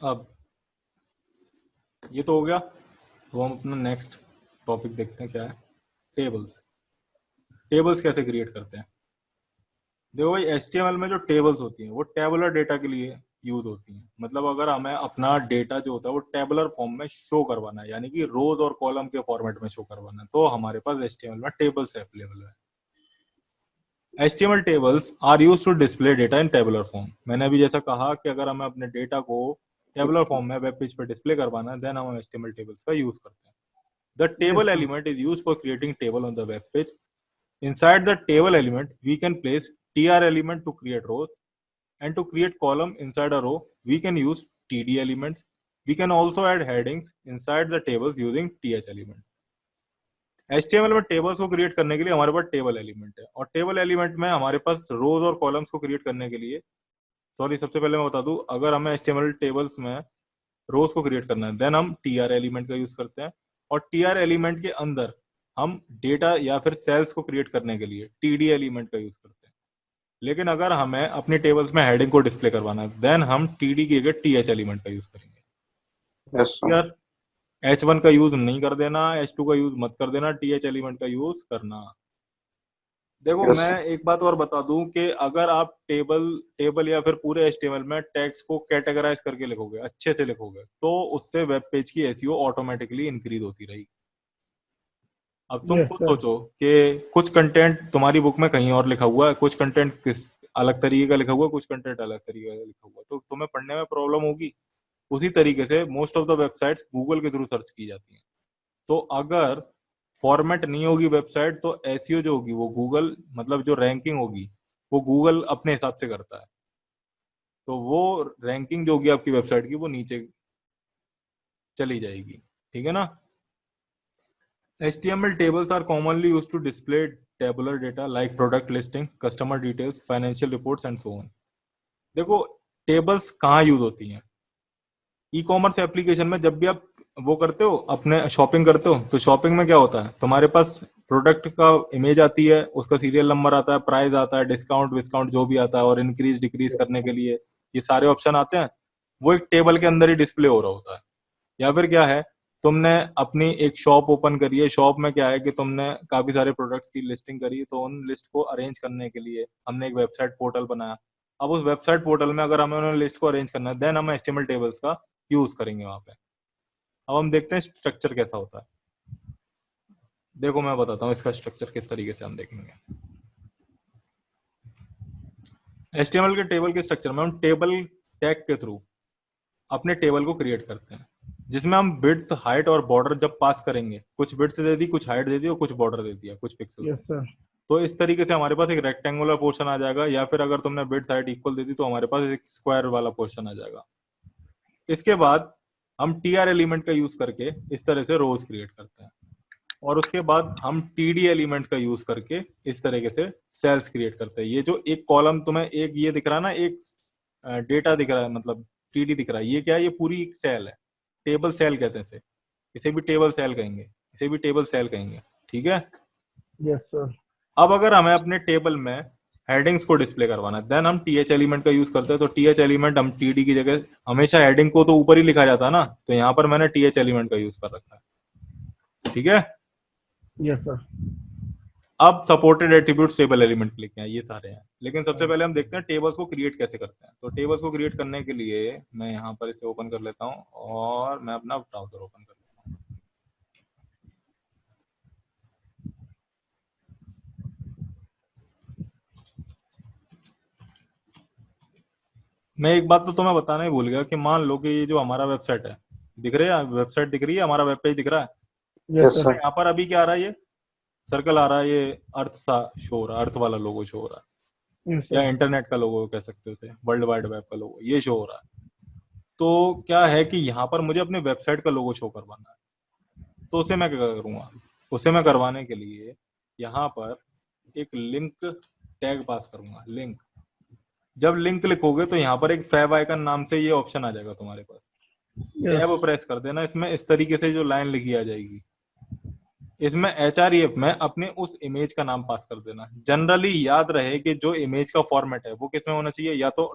अब ये तो हो गया, तो हम अपना नेक्स्ट टॉपिक देखते हैं क्या है। टेबल्स। टेबल्स कैसे क्रिएट करते हैं? देखो भाई, HTML में जो टेबल्स होती हैं वो टेबुलर डेटा के लिए यूज होती हैं। मतलब अगर हमें अपना डेटा जो होता है वो टेबुलर फॉर्म में शो करवाना है, यानी कि रोज और कॉलम के फॉर्मेट में शो करवाना है, तो हमारे पास HTML में टेबल्स अवेलेबल है। HTML tables are used to display data in tabular form। मैंने अभी जैसा कहा कि अगर हमें अपने डेटा को टेबुलर फॉर्म में वेब पेज पर डिस्प्ले करवाना है, देन हम HTML tables का यूज करते हैं। The yes table sir. element is used for creating table on the web page। Inside the table element, we can place tr element to create rows, and to create column inside a row, we can use td elements। We can also add headings inside the tables using th element। HTML में tables को create करने के लिए हमारे पास table element है, और table element में हमारे पास रोज और कॉलम्स को क्रिएट करने के लिए, सॉरी सबसे पहले मैं बता दूं, अगर हमें HTML टेबल्स में रोज को क्रिएट करना है देन हम tr एलिमेंट का यूज करते हैं, और tr एलिमेंट के अंदर हम डेटा या फिर सेल्स को क्रिएट करने के लिए td एलिमेंट का यूज करते हैं। लेकिन अगर हमें अपनी टेबल्स में हेडिंग को डिस्प्ले करवाना है देन हम td की जगह th एलिमेंट का यूज करेंगे। Yes sir. यार, H1 का यूज नहीं कर देना, H2 का यूज मत कर देना, th एलिमेंट का यूज करना। देखो यस मैं सर। एक बात और बता दूं कि अगर आप टेबल टेबल या फिर पूरे HTML में टेक्स्ट को कैटेगराइज करके लिखोगे, अच्छे से लिखोगे, तो उससे वेब पेज की एसईओ ऑटोमेटिकली इंक्रीज होती रहेगी। अब तुम यस खुद सर। सोचो कि कुछ कंटेंट तुम्हारी बुक में कहीं और लिखा हुआ है, कुछ कंटेंट किस अलग तरीके का लिखा हुआ है, कुछ कंटेंट अलग तरीके का लिखा हुआ है, तो तुम्हें पढ़ने में प्रॉब्लम होगी। उसी तरीके से most of the websites Google के थ्रू सर्च की जाती हैं। तो अगर फॉर्मेट नहीं होगी वेबसाइट, तो एसईओ जो होगी वो गूगल, मतलब जो रैंकिंग होगी वो गूगल अपने हिसाब से करता है, तो वो रैंकिंग जो होगी आपकी वेबसाइट की वो नीचे चली जाएगी, ठीक है ना? HTML tables are commonly used to display tabular data like product listing, customer details, financial reports and so on। देखो, टेबल्स कहाँ यूज होती हैं? ई कॉमर्स एप्लीकेशन में जब भी आप वो करते हो, अपने शॉपिंग करते हो, तो शॉपिंग में क्या होता है, तुम्हारे पास प्रोडक्ट का इमेज आती है, उसका सीरियल नंबर आता है, प्राइस आता है, डिस्काउंट विस्काउंट जो भी आता है, और इंक्रीज डिक्रीज करने के लिए ये सारे ऑप्शन आते हैं। वो एक टेबल के अंदर ही डिस्प्ले हो रहा होता है। या फिर क्या है, तुमने अपनी एक शॉप ओपन करी है, शॉप में क्या है कि तुमने काफी सारे प्रोडक्ट्स की लिस्टिंग करी, तो उन लिस्ट को अरेंज करने के लिए हमने एक वेबसाइट पोर्टल बनाया। अब उस वेबसाइट पोर्टल में अगर हमें उन्होंने लिस्ट को अरेंज करना है, देन हम HTML टेबल्स का यूज करेंगे वहां पे। अब हम देखते हैं स्ट्रक्चर कैसा होता है। देखो मैं बताता हूँ इसका स्ट्रक्चर किस तरीके से हम देखेंगे। HTML के टेबल के स्ट्रक्चर में हम टेबल टैग के थ्रू अपने टेबल को क्रिएट करते हैं, जिसमें हम विड्थ हाइट और बॉर्डर जब पास करेंगे, कुछ विड्थ दे दी, कुछ हाइट दे दी और कुछ बॉर्डर दे दिया कुछ पिक्सल्स। Yes sir. तो इस तरीके से हमारे पास एक रेक्टेंगुलर पोर्शन आ जाएगा, या फिर अगर तुमने विड्थ हाइट इक्वल दे दी तो हमारे पास एक स्क्वायर वाला पोर्शन आ जाएगा। इसके बाद हम tr एलिमेंट का यूज करके इस तरह से रोज क्रिएट करते हैं, और उसके बाद हम td एलिमेंट का यूज करके इस तरीके से सेल्स क्रिएट करते हैं। ये जो एक कॉलम तुम्हें एक ये दिख रहा है ना, एक डेटा दिख रहा है, मतलब td दिख रहा है, ये क्या है, ये पूरी एक सेल है। टेबल सेल कहते हैं इसे, इसे भी टेबल सेल कहेंगे, इसे भी टेबल सेल कहेंगे, ठीक है? Yes sir. अब अगर हमें अपने टेबल में हेडिंग्स को डिस्प्ले करवाना है, देन हम th एलिमेंट का यूज करते हैं। तो th एलिमेंट हम td की जगह, हमेशा हेडिंग को तो ऊपर ही लिखा जाता है ना, तो यहाँ पर मैंने th एलिमेंट का यूज कर रखा है, ठीक है? Yes sir. अब सपोर्टेड एट्रीब्यूट्स टेबल एलिमेंट लिखे हैं, ये सारे हैं। लेकिन सबसे पहले हम देखते हैं टेबल्स को क्रिएट कैसे करते हैं। तो टेबल्स को क्रिएट करने के लिए मैं यहाँ पर इसे ओपन कर लेता हूँ, और मैं अपना ब्राउजर ओपन कर लेता हूँ। मैं एक बात तो तुम्हें बताना ही भूल गया कि मान लो कि ये जो हमारा वेबसाइट है, दिख रही है, वेबसाइट दिख रही है, हमारा वेब पेज दिख रहा है। Yes yes sir. सर। यहाँ पर अभी क्या आ रहा है, ये सर्कल आ रहा है, ये अर्थ सा शो हो रहा है, अर्थ वाला लोगो शो हो रहा है, यस या सर। इंटरनेट का लोगो कह सकते हो, वर्ल्ड वाइड वेब का लोगो ये शो हो रहा है। तो क्या है कि यहाँ पर मुझे अपने वेबसाइट का लोगो शो करवाना है, तो उसे मैं क्या करूँगा, उसे मैं करवाने के लिए यहाँ पर एक लिंक टैग पास करूंगा। लिंक, जब लिंक लिखोगे तो यहाँ पर एक फैब आइकन नाम से ये ऑप्शन आ जाएगा तुम्हारे पास, यस टैब प्रेस कर देना। इसमें इस तरीके से जो लाइन लिखी आ जाएगी, इसमें HREF में अपने उस इमेज का नाम पास कर देना। जनरली याद रहे कि जो इमेज का फॉर्मेट है वो किस में होना चाहिए, या तो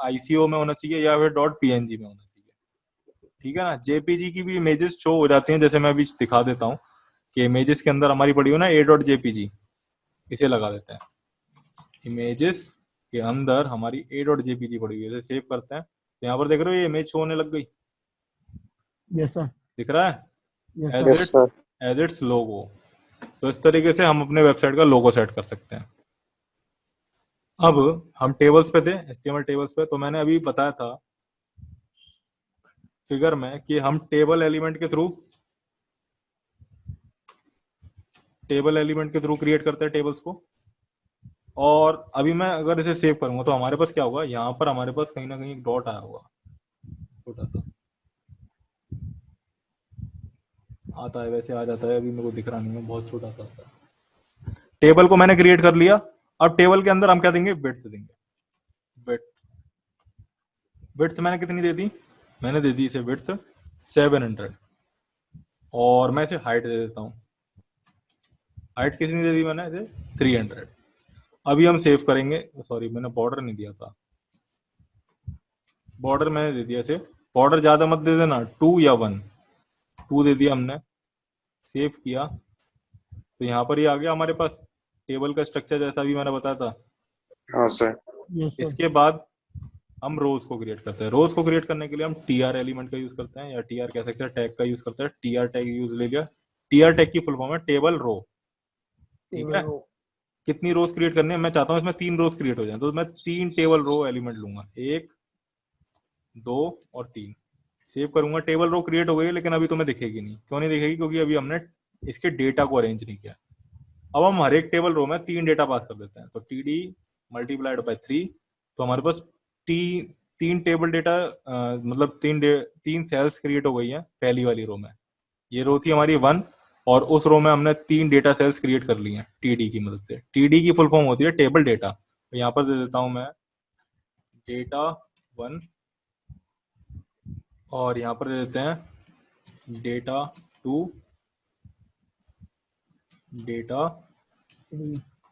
.ico में होना चाहिए या फिर .png में होना चाहिए, ठीक है ना। JPG की भी इमेजेस शो हो जाती हैं, जैसे मैं अभी दिखा देता हूँ कि इमेजेस के अंदर हमारी पड़ी हो ना a.jpg, इसे लगा देते हैं। इमेजेस के अंदर हमारी a.jpg पड़ी हुई है, इसे सेव करते हैं। तो यहाँ पर देख रहे हो ये इमेज शो होने लग गई, यस सर दिख रहा है yes as sir yes sir. It's logo. तो इस तरीके से हम अपने वेबसाइट का लोगो सेट कर सकते हैं। अब हम टेबल्स पे थे, HTML टेबल्स पे। तो मैंने अभी बताया था फिगर में कि हम टेबल एलिमेंट के थ्रू क्रिएट करते हैं टेबल्स को। और अभी मैं अगर इसे सेव करूंगा तो हमारे पास क्या होगा, यहाँ पर हमारे पास कहीं ना कहीं एक डॉट आया होगा, छोटा सा आता है, वैसे आ जाता है, अभी मेरे को दिख रहा नहीं है, बहुत छोटा सा आता है। टेबल को मैंने क्रिएट कर लिया। अब टेबल के अंदर हम क्या देंगे, विड्थ देंगे। विड्थ विड्थ मैंने कितनी दे दी, मैंने दे दी इसे विड्थ 700। और मैं इसे हाइट दे देता हूँ, हाइट कितनी दे दी मैंने इसे 300। अभी हम सेव करेंगे, सॉरी मैंने बॉर्डर नहीं दिया था, बॉर्डर मैंने दे दिया इसे। बॉर्डर ज्यादा मत दे देना, 2 या 1, 2 दे दिया हमने। सेव किया तो यहाँ पर ही आ गया हमारे पास टेबल का स्ट्रक्चर, जैसा भी मैंने बताया था। हाँ सर। यस सर इसके बाद हम रोज को क्रिएट करते हैं। रोज को क्रिएट करने के लिए हम TR एलिमेंट का यूज करते हैं, या TR कह सकते हैं, टैग का यूज करते हैं। TR टैग यूज ले लिया। TR टैग की फुल फॉर्म है टेबल रो, ठीक टेबल है। रो कितनी रोज क्रिएट करनी है, मैं चाहता हूँ इसमें 3 रोज क्रिएट हो जाए, तो मैं 3 टेबल रो एलिमेंट लूंगा, 1 2 और 3। सेव करूंगा, टेबल रो क्रिएट हो गई, लेकिन अभी तुम्हें दिखेगी नहीं। क्यों नहीं दिखेगी, क्योंकि अभी हमने इसके डेटा को अरेंज नहीं किया। अब हम हर एक टेबल रो में 3 डेटा पास कर देते हैं, तो TD मल्टीप्लाइड बाय 3, तो हमारे पास टी 3 टेबल डेटा, मतलब 3 सेल्स क्रिएट हो गई हैं पहली वाली रो में। ये रो थी हमारी 1, और उस रो में हमने 3 डेटा सेल्स क्रिएट कर लिए हैं TD की मदद से। TD की फुल फॉर्म होती है टेबल डेटा। तो यहाँ पर दे देता हूं मैं डेटा 1, और यहाँ पर दे देते हैं डेटा 2, डेटा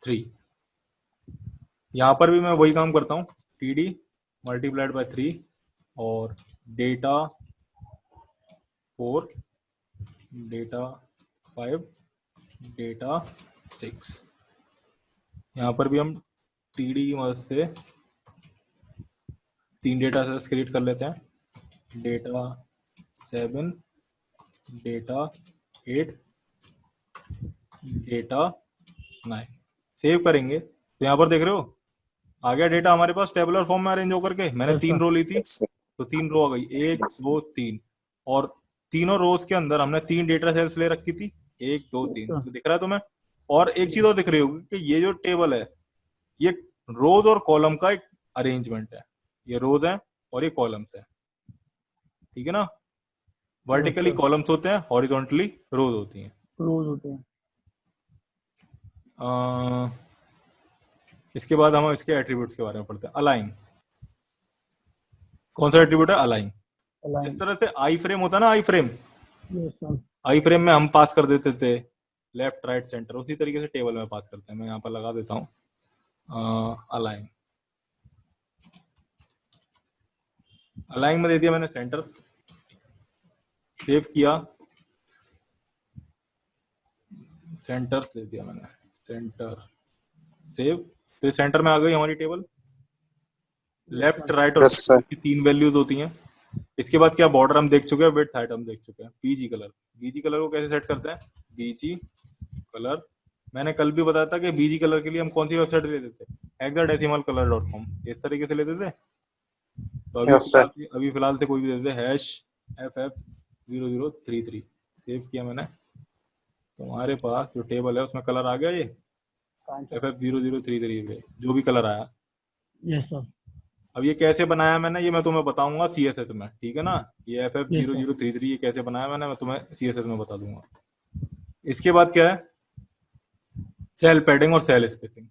3। यहाँ पर भी मैं वही काम करता हूँ, TD मल्टीप्लाइड बाय 3 और डेटा 4, डेटा 5, डेटा 6। यहाँ पर भी हम TD की मदद से 3 डेटा सेट्स क्रिएट कर लेते हैं, डेटा 7, डेटा 8, डेटा 9। सेव करेंगे तो यहाँ पर देख रहे हो आ गया डेटा हमारे पास टेबुलर फॉर्म में अरेंज होकर के। मैंने Yes, 3 sir. रो ली थी, यस सर। तो 3 रो आ गई, 1 2 3। और तीनों रोज के अंदर हमने 3 डेटा सेल्स ले रखी थी, 1 2 Yes, 3, sir. तो दिख रहा है तुम्हें। और एक चीज और दिख रही होगी कि ये जो टेबल है, ये रोज और कॉलम का एक अरेंजमेंट है। ये रोज है और ये कॉलम्स है, ठीक है ना। Vertically sir. कॉलम्स होते हैं, हॉरिजॉन्टली रोज होती हैं। रोज होते हैं इसके बाद हम इसके एट्रीब्यूट्स के बारे में पढ़ते हैं। अलाइन, कौन सा एट्रीब्यूट है, अलाइन। जिस अलाइन तरह से आई फ्रेम होता है ना, iframe, yes sir iframe में हम पास कर देते थे लेफ्ट राइट सेंटर, उसी तरीके से टेबल में पास करते हैं। मैं यहाँ पर लगा देता हूँ अलाइन। अलाइन में दे दिया मैंने सेंटर, सेव किया, सेंटर दे दिया मैंने, सेंटर सेव। तो सेंटर में आ गई हमारी टेबल। लेफ्ट राइट और यस सर। की 3 वैल्यूज होती हैं। इसके बाद क्या, बॉर्डर हम देख चुके हैं, विड्थ हाइट हम देख चुके हैं। बीजी कलर, बीजी कलर को कैसे सेट करते हैं, बीजी कलर। मैंने कल भी बताया था कि बीजी कलर के लिए हम कौन सी वेबसाइट लेते थे, hexadecimalcolor.com, इस तरीके से लेते थे। तो यस सर। अभी फिलहाल से कोई भी देते #FF0033। सेव किया मैंने, तो हमारे पास जो टेबल है उसमें कलर आ गया, ये FF0033 पे जो भी कलर आया। यस सर अब ये कैसे बनाया मैंने, ये मैं तुम्हें बताऊंगा सीएसएस में, ठीक है ना। ये F F Yes, zero sir. Zero three three ये कैसे बनाया मैंने, मैं तुम्हें सीएसएस में बता दूंगा। इसके बाद क्या है, सेल पैडिंग और सेल स्पेसिंग।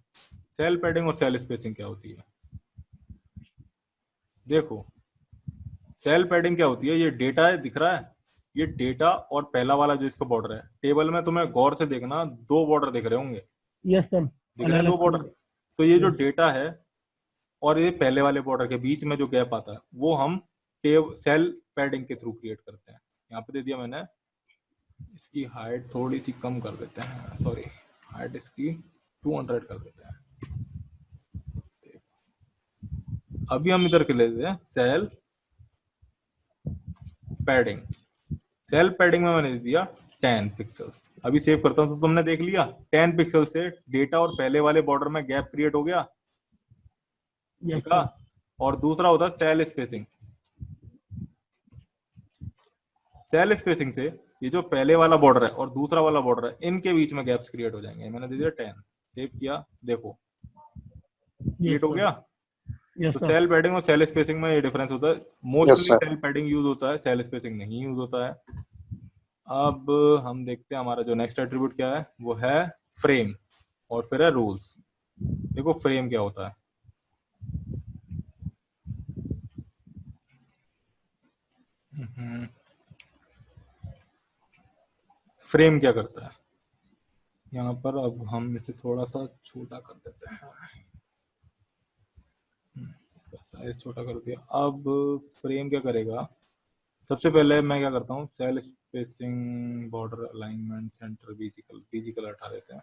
सेल पैडिंग और सेल स्पेसिंग क्या होती है, देखो सेल पैडिंग क्या होती है, ये डेटा है दिख रहा है, ये डेटा और पहला वाला जो इसका बॉर्डर है, टेबल में तुम्हें गौर से देखना, दो बॉर्डर दिख रहे होंगे, Yes, sir. दिख रहे हैं अलग दो बॉर्डर। अलग. तो ये जो Yes. डेटा है और ये पहले वाले बॉर्डर के बीच में जो गैप आता है, वो हम टेब सेल पैडिंग के थ्रू क्रिएट करते हैं। यहाँ पे दे दिया मैंने, इसकी हाइट थोड़ी सी कम कर देते हैं, सॉरी हाइट इसकी 200 कर देते हैं। अभी हम इधर के लेते हैं सेल पैडिंग। सेल पैडिंग में मैंने दे दिया 10 पिक्सल्स। अभी सेव करता हूं तो तुमने देख लिया 10 पिक्सल से डेटा और पहले वाले बॉर्डर में गैप क्रिएट हो गया, Yes, ठीक है। sir. और दूसरा होता है सेल स्पेसिंग। सेल स्पेसिंग से ये जो पहले वाला बॉर्डर है और दूसरा वाला बॉर्डर है, इनके बीच में गैप्स क्रिएट हो जाएंगे। मैंने दे दिया 10, सेव किया, देखो Yes, क्रिएट हो sir. गया। Yes, तो sir. सेल पैडिंग और सेल स्पेसिंग में ये डिफरेंस होता है, Yes, mostly sir. Cell padding use होता है, सेल स्पेसिंग नहीं यूज होता है। अब हम देखते हैं हमारा जो नेक्स्ट एट्रीब्यूट क्या है, वो है फ्रेम और फिर है रूल्स। देखो फ्रेम क्या होता है, फ्रेम क्या करता है, यहाँ पर अब हम इसे थोड़ा सा छोटा कर देते हैं, इसका साइज छोटा कर दिया। अब फ्रेम क्या करेगा, सबसे पहले मैं क्या करता हूँ, cell spacing, border alignment, centre, BG colour हटा देते हैं।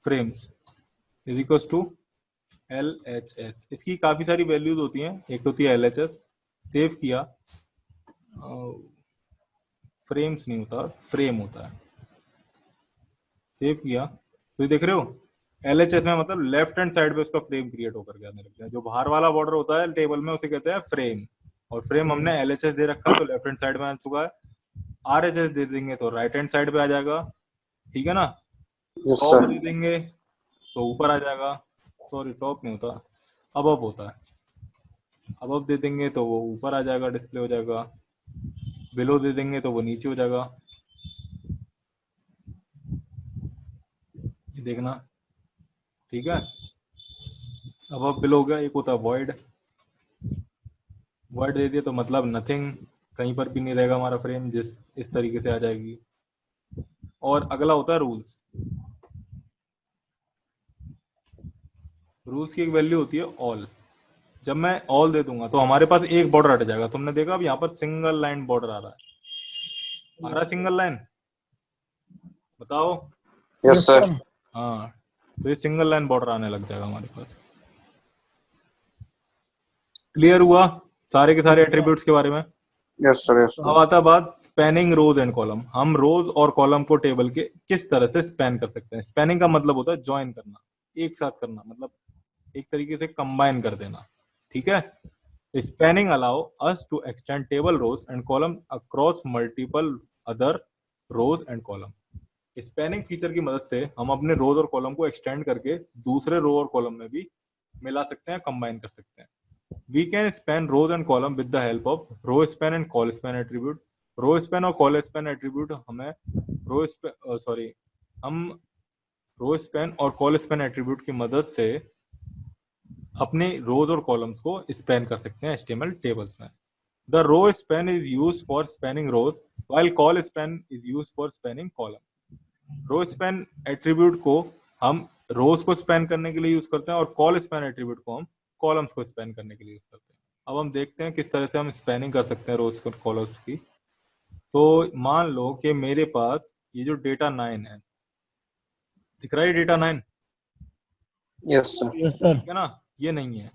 Frames is equal to LHS। इसकी काफी सारी वैल्यूज होती हैं, एक होती है LHS। सेव किया, फ्रेम्स नहीं होता, फ्रेम होता है। सेव किया तो ये देख रहे हो LHS में मतलब लेफ्ट हैंड साइड पे उसका फ्रेम क्रिएट होकर के आने लगता है। जो बाहर वाला बॉर्डर होता है टेबल में उसे कहते हैं फ्रेम, और फ्रेम हमने LHS दे रखा है तो लेफ्ट हैंड साइड में आ चुका है। RHS दे देंगे तो राइट हैंड साइड पे आ जाएगा, ठीक है ना। Yes, top sir. दे देंगे तो ऊपर आ जाएगा, सॉरी टॉप नहीं होता, अब होता है। अब दे देंगे तो वो ऊपर आ जाएगा, डिस्प्ले हो जाएगा। बिलो दे देंगे तो वो नीचे हो जाएगा, ये देखना, ठीक है। अब बिलो हो गया। एक होता है वॉइड, वॉइड दे दिया तो मतलब नथिंग, कहीं पर भी नहीं रहेगा हमारा फ्रेम, जिस इस तरीके से आ जाएगी। और अगला होता है रूल्स। रूल्स की एक वैल्यू होती है ऑल। जब मैं ऑल दे दूंगा तो हमारे पास एक बॉर्डर हट जाएगा। तुमने देखा अब यहाँ पर सिंगल लाइन बॉर्डर आ रहा है, आ रहा है सिंगल लाइन, बताओ। Yes, Yes, sir. sir. हाँ, तो ये सिंगल लाइन बॉर्डर आने लग जाएगा हमारे पास। क्लियर हुआ सारे के सारे एट्रीब्यूट्स के बारे में। Yes, sir. Yes, अब sir. आता बात स्पैनिंग रोज एंड कॉलम। हम रोज और कॉलम को टेबल के किस तरह से स्पैन कर सकते हैं। स्पैनिंग का मतलब होता है ज्वाइन करना, एक साथ करना, मतलब एक तरीके से कंबाइन कर देना, ठीक है। Spanning allow us to extend table rows and column across multiple other rows and column. Spanning feature की मदद से हम अपने रोज और कॉलम को एक्सटेंड करके दूसरे रो और कॉलम में भी मिला सकते हैं, कंबाइन कर सकते हैं। We can span rows and column with the help of row span and call span attribute. Row span और call span attribute हमें हम row span और call span attribute की मदद से अपने rows और columns को span कर सकते हैं HTML tables में। The row span is used for spanning rows while call span is used for spanning column. Row span attribute को हम rows को span करने के लिए यूज करते हैं और call span attribute को हम कॉलम्स को स्पैन करने के लिए यूज करते हैं। अब हम देखते हैं किस तरह से हम स्पैनिंग कर सकते हैं रोज और कॉलम्स की। तो मान लो कि मेरे पास ये जो डेटा 9 है, दिख रहा है data 9, Yes, sir. Yes, sir. ठीक है ना। ये नहीं है,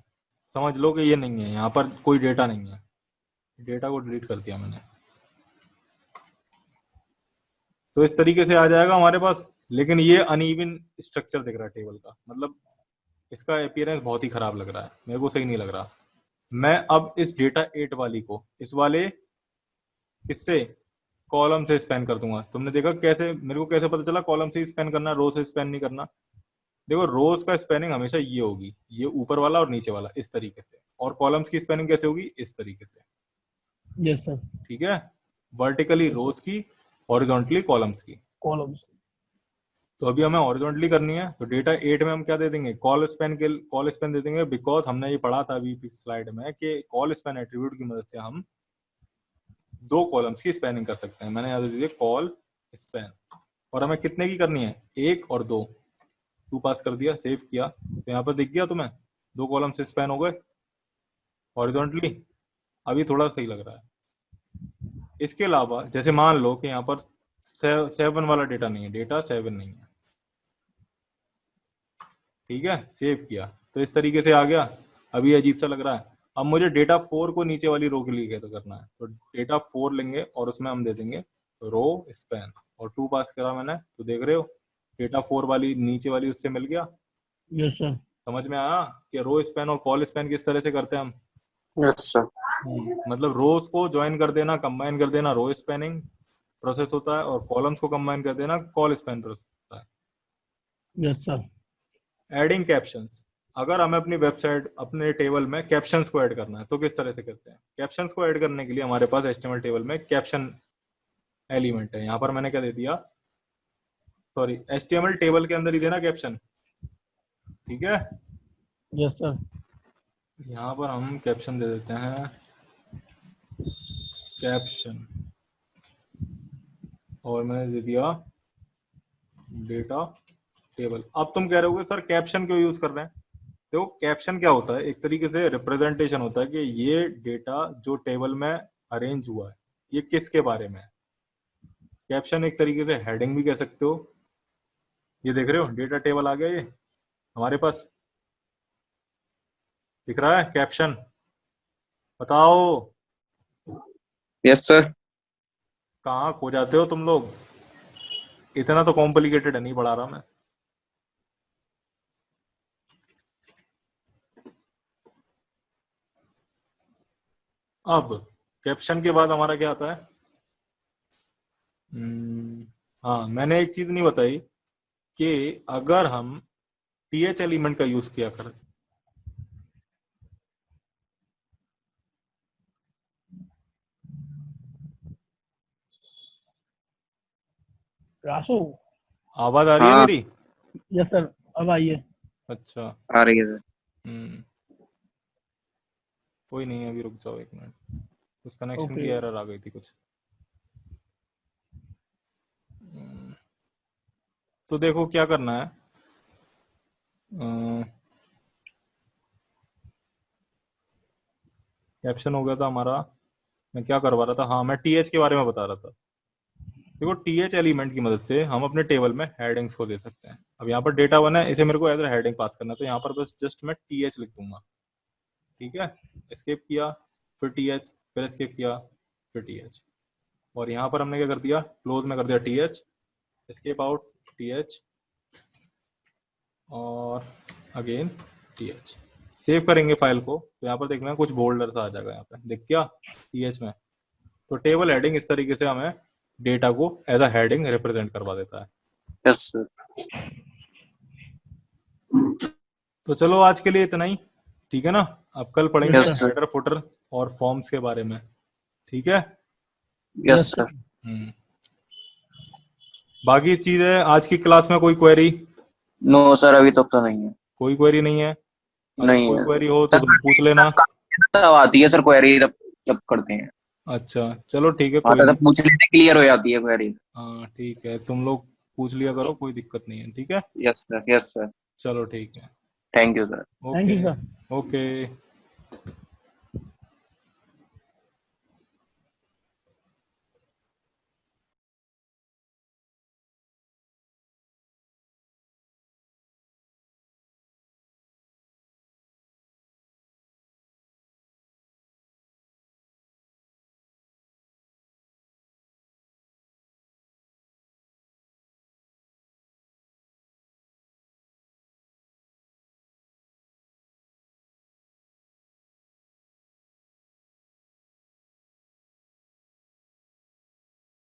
समझ लो कि ये नहीं है, यहाँ पर कोई डेटा नहीं है, डेटा को डिलीट कर दिया मैंने। तो इस तरीके से आ जाएगा हमारे पास, लेकिन ये अनइवन स्ट्रक्चर दिख रहा है टेबल का, मतलब इसका अपीयरेंस बहुत ही खराब लग रहा है, मेरे को सही नहीं लग रहा। मैं अब इस डेटा 8 वाली को इस वाले किससे कॉलम से स्पैन कर दूंगा। तुमने देखा कैसे, मेरे को कैसे पता चला कॉलम से स्पैन करना, रो से स्पैन नहीं करना। देखो रोज का स्पैनिंग हमेशा ये होगी, ये ऊपर वाला और नीचे वाला इस तरीके से, और कॉलम्स की स्पैनिंग कैसे होगी, इस तरीके से। Yes sir. ठीक है, वर्टिकली रोज की, हॉरिजॉन्टली कॉलम्स की। कॉलम्स। तो अभी हमें हॉरिजॉन्टली करनी है, तो डेटा 8 में हम क्या दे देंगे, कॉल स्पैन दे देंगे, बिकॉज हमने ये पढ़ा था अभी स्लाइड में कि कॉल स्पैन एट्रीब्यूट की मदद से हम 2 कॉलम्स की स्पैनिंग कर सकते हैं। मैंने यहाँ दे दिया कॉल स्पैन, और हमें कितने की करनी है, 1 और 2। 2 पास कर दिया, सेव किया, तो यहाँ पर दिख गया तुम्हें 2 कॉलम से स्पैन हो गए हॉरिजॉन्टली। अभी थोड़ा सही लग रहा है। इसके अलावा जैसे मान लो कि यहाँ पर 7 वाला डेटा नहीं है, डेटा 7 नहीं है, ठीक है, सेव किया तो इस तरीके से आ गया। अभी अजीब सा लग रहा है। अब मुझे डेटा 4 को नीचे वाली रो के लिए कैसे करना है, तो डेटा 4 लेंगे और उसमें हम दे देंगे रो स्पैन, और 2 पास करा मैंने, तो देख रहे हो डेटा 4 वाली नीचे वाली उससे मिल गया। Yes sir. समझ में आया कि रो स्पैन और कॉल स्पैन किस तरह से करते हैं हम। Yes sir. मतलब रोज को ज्वाइन कर देना, कंबाइन कर देना, रो स्पैनिंग प्रोसेस होता है, और कॉलम्स को कंबाइन कर देना, कॉल स्पैन प्रोसेस होता है। Yes sir. एडिंग कैप्शंस, अगर हमें अपनी वेबसाइट, अपने टेबल में कैप्शंस को ऐड करना है तो किस तरह से करते हैं। कैप्शंस को ऐड करने के लिए हमारे पास HTML टेबल में कैप्शन एलिमेंट है। यहाँ पर मैंने क्या दे दिया, सॉरी, HTML टेबल के अंदर ही देना कैप्शन, ठीक है। Yes sir. यहाँ पर हम कैप्शन दे देते हैं, कैप्शन, और मैंने दे दिया डेटा टेबल। अब तुम कह रहे होगे सर कैप्शन क्यों यूज कर रहे हैं। देखो कैप्शन क्या होता है, एक तरीके से रिप्रेजेंटेशन होता है कि ये डेटा जो टेबल में अरेंज हुआ है ये किसके बारे में है। कैप्शन एक तरीके से हेडिंग भी कह सकते हो। ये देख रहे हो डेटा टेबल आ गया, ये हमारे पास दिख रहा है कैप्शन, बताओ यस सर। कहाँ खो जाते हो तुम लोग, इतना तो कॉम्प्लिकेटेड नहीं पढ़ा रहा मैं। अब कैप्शन के बाद हमारा क्या आता है, हाँ मैंने एक चीज नहीं बताई कि अगर हम TH एलिमेंट का यूज किया करें, रासू। आवाज आ रही है हाँ। मेरी। यस सर, अब आइए। अच्छा, आ रही है सर। कोई नहीं, अभी रुक जाओ 1 मिनट, कुछ कनेक्शन ओके। की एरर आ गई थी कुछ। तो देखो क्या करना है, कैप्शन हो गया था हमारा, मैं क्या करवा रहा था, हाँ मैं TH के बारे में बता रहा था। देखो TH एलिमेंट की मदद से हम अपने टेबल में हेडिंग्स को दे सकते हैं। अब यहाँ पर डेटा 1 है, इसे मेरे को एज ए हेडिंग पास करना है, तो यहाँ पर बस जस्ट मैं TH लिख दूंगा, ठीक है। एस्केप किया, फिर TH, फिर एस्केप किया, फिर TH, और यहाँ पर हमने क्या कर दिया, क्लोज में कर दिया TH, एस्केप आउट TH, और अगेन TH। सेव करेंगे फाइल को, तो यहाँ पर देखना कुछ बोल्डर सा आ जाएगा, यहाँ पे दिख गया TH में। तो टेबल हेडिंग इस तरीके से हमें डेटा को एज अ हेडिंग रिप्रेजेंट करवा देता है। Yes sir. तो चलो आज के लिए इतना ही, ठीक है ना। अब कल पढ़ेंगे Yes, sir. हेडर फुटर और फॉर्म्स के बारे में, ठीक है। Yes sir. बाकी चीजें आज की क्लास में कोई क्वेरी, नो सर, अभी तक तो नहीं है। कोई क्वेरी नहीं है। अगर नहीं कोई है। क्वेरी हो तो तुम पूछ लेना। तब आती है सर क्वेरी, जब करते हैं। अच्छा चलो ठीक है, हाँ, कोई तब नहीं। पूछ लेते क्लियर हो जाती है क्वेरी। हाँ ठीक है, तुम लोग पूछ लिया करो, कोई दिक्कत नहीं है, ठीक है। Yes sir. Yes sir. चलो ठीक है, thank you sir. Thank you okay sir. Okay.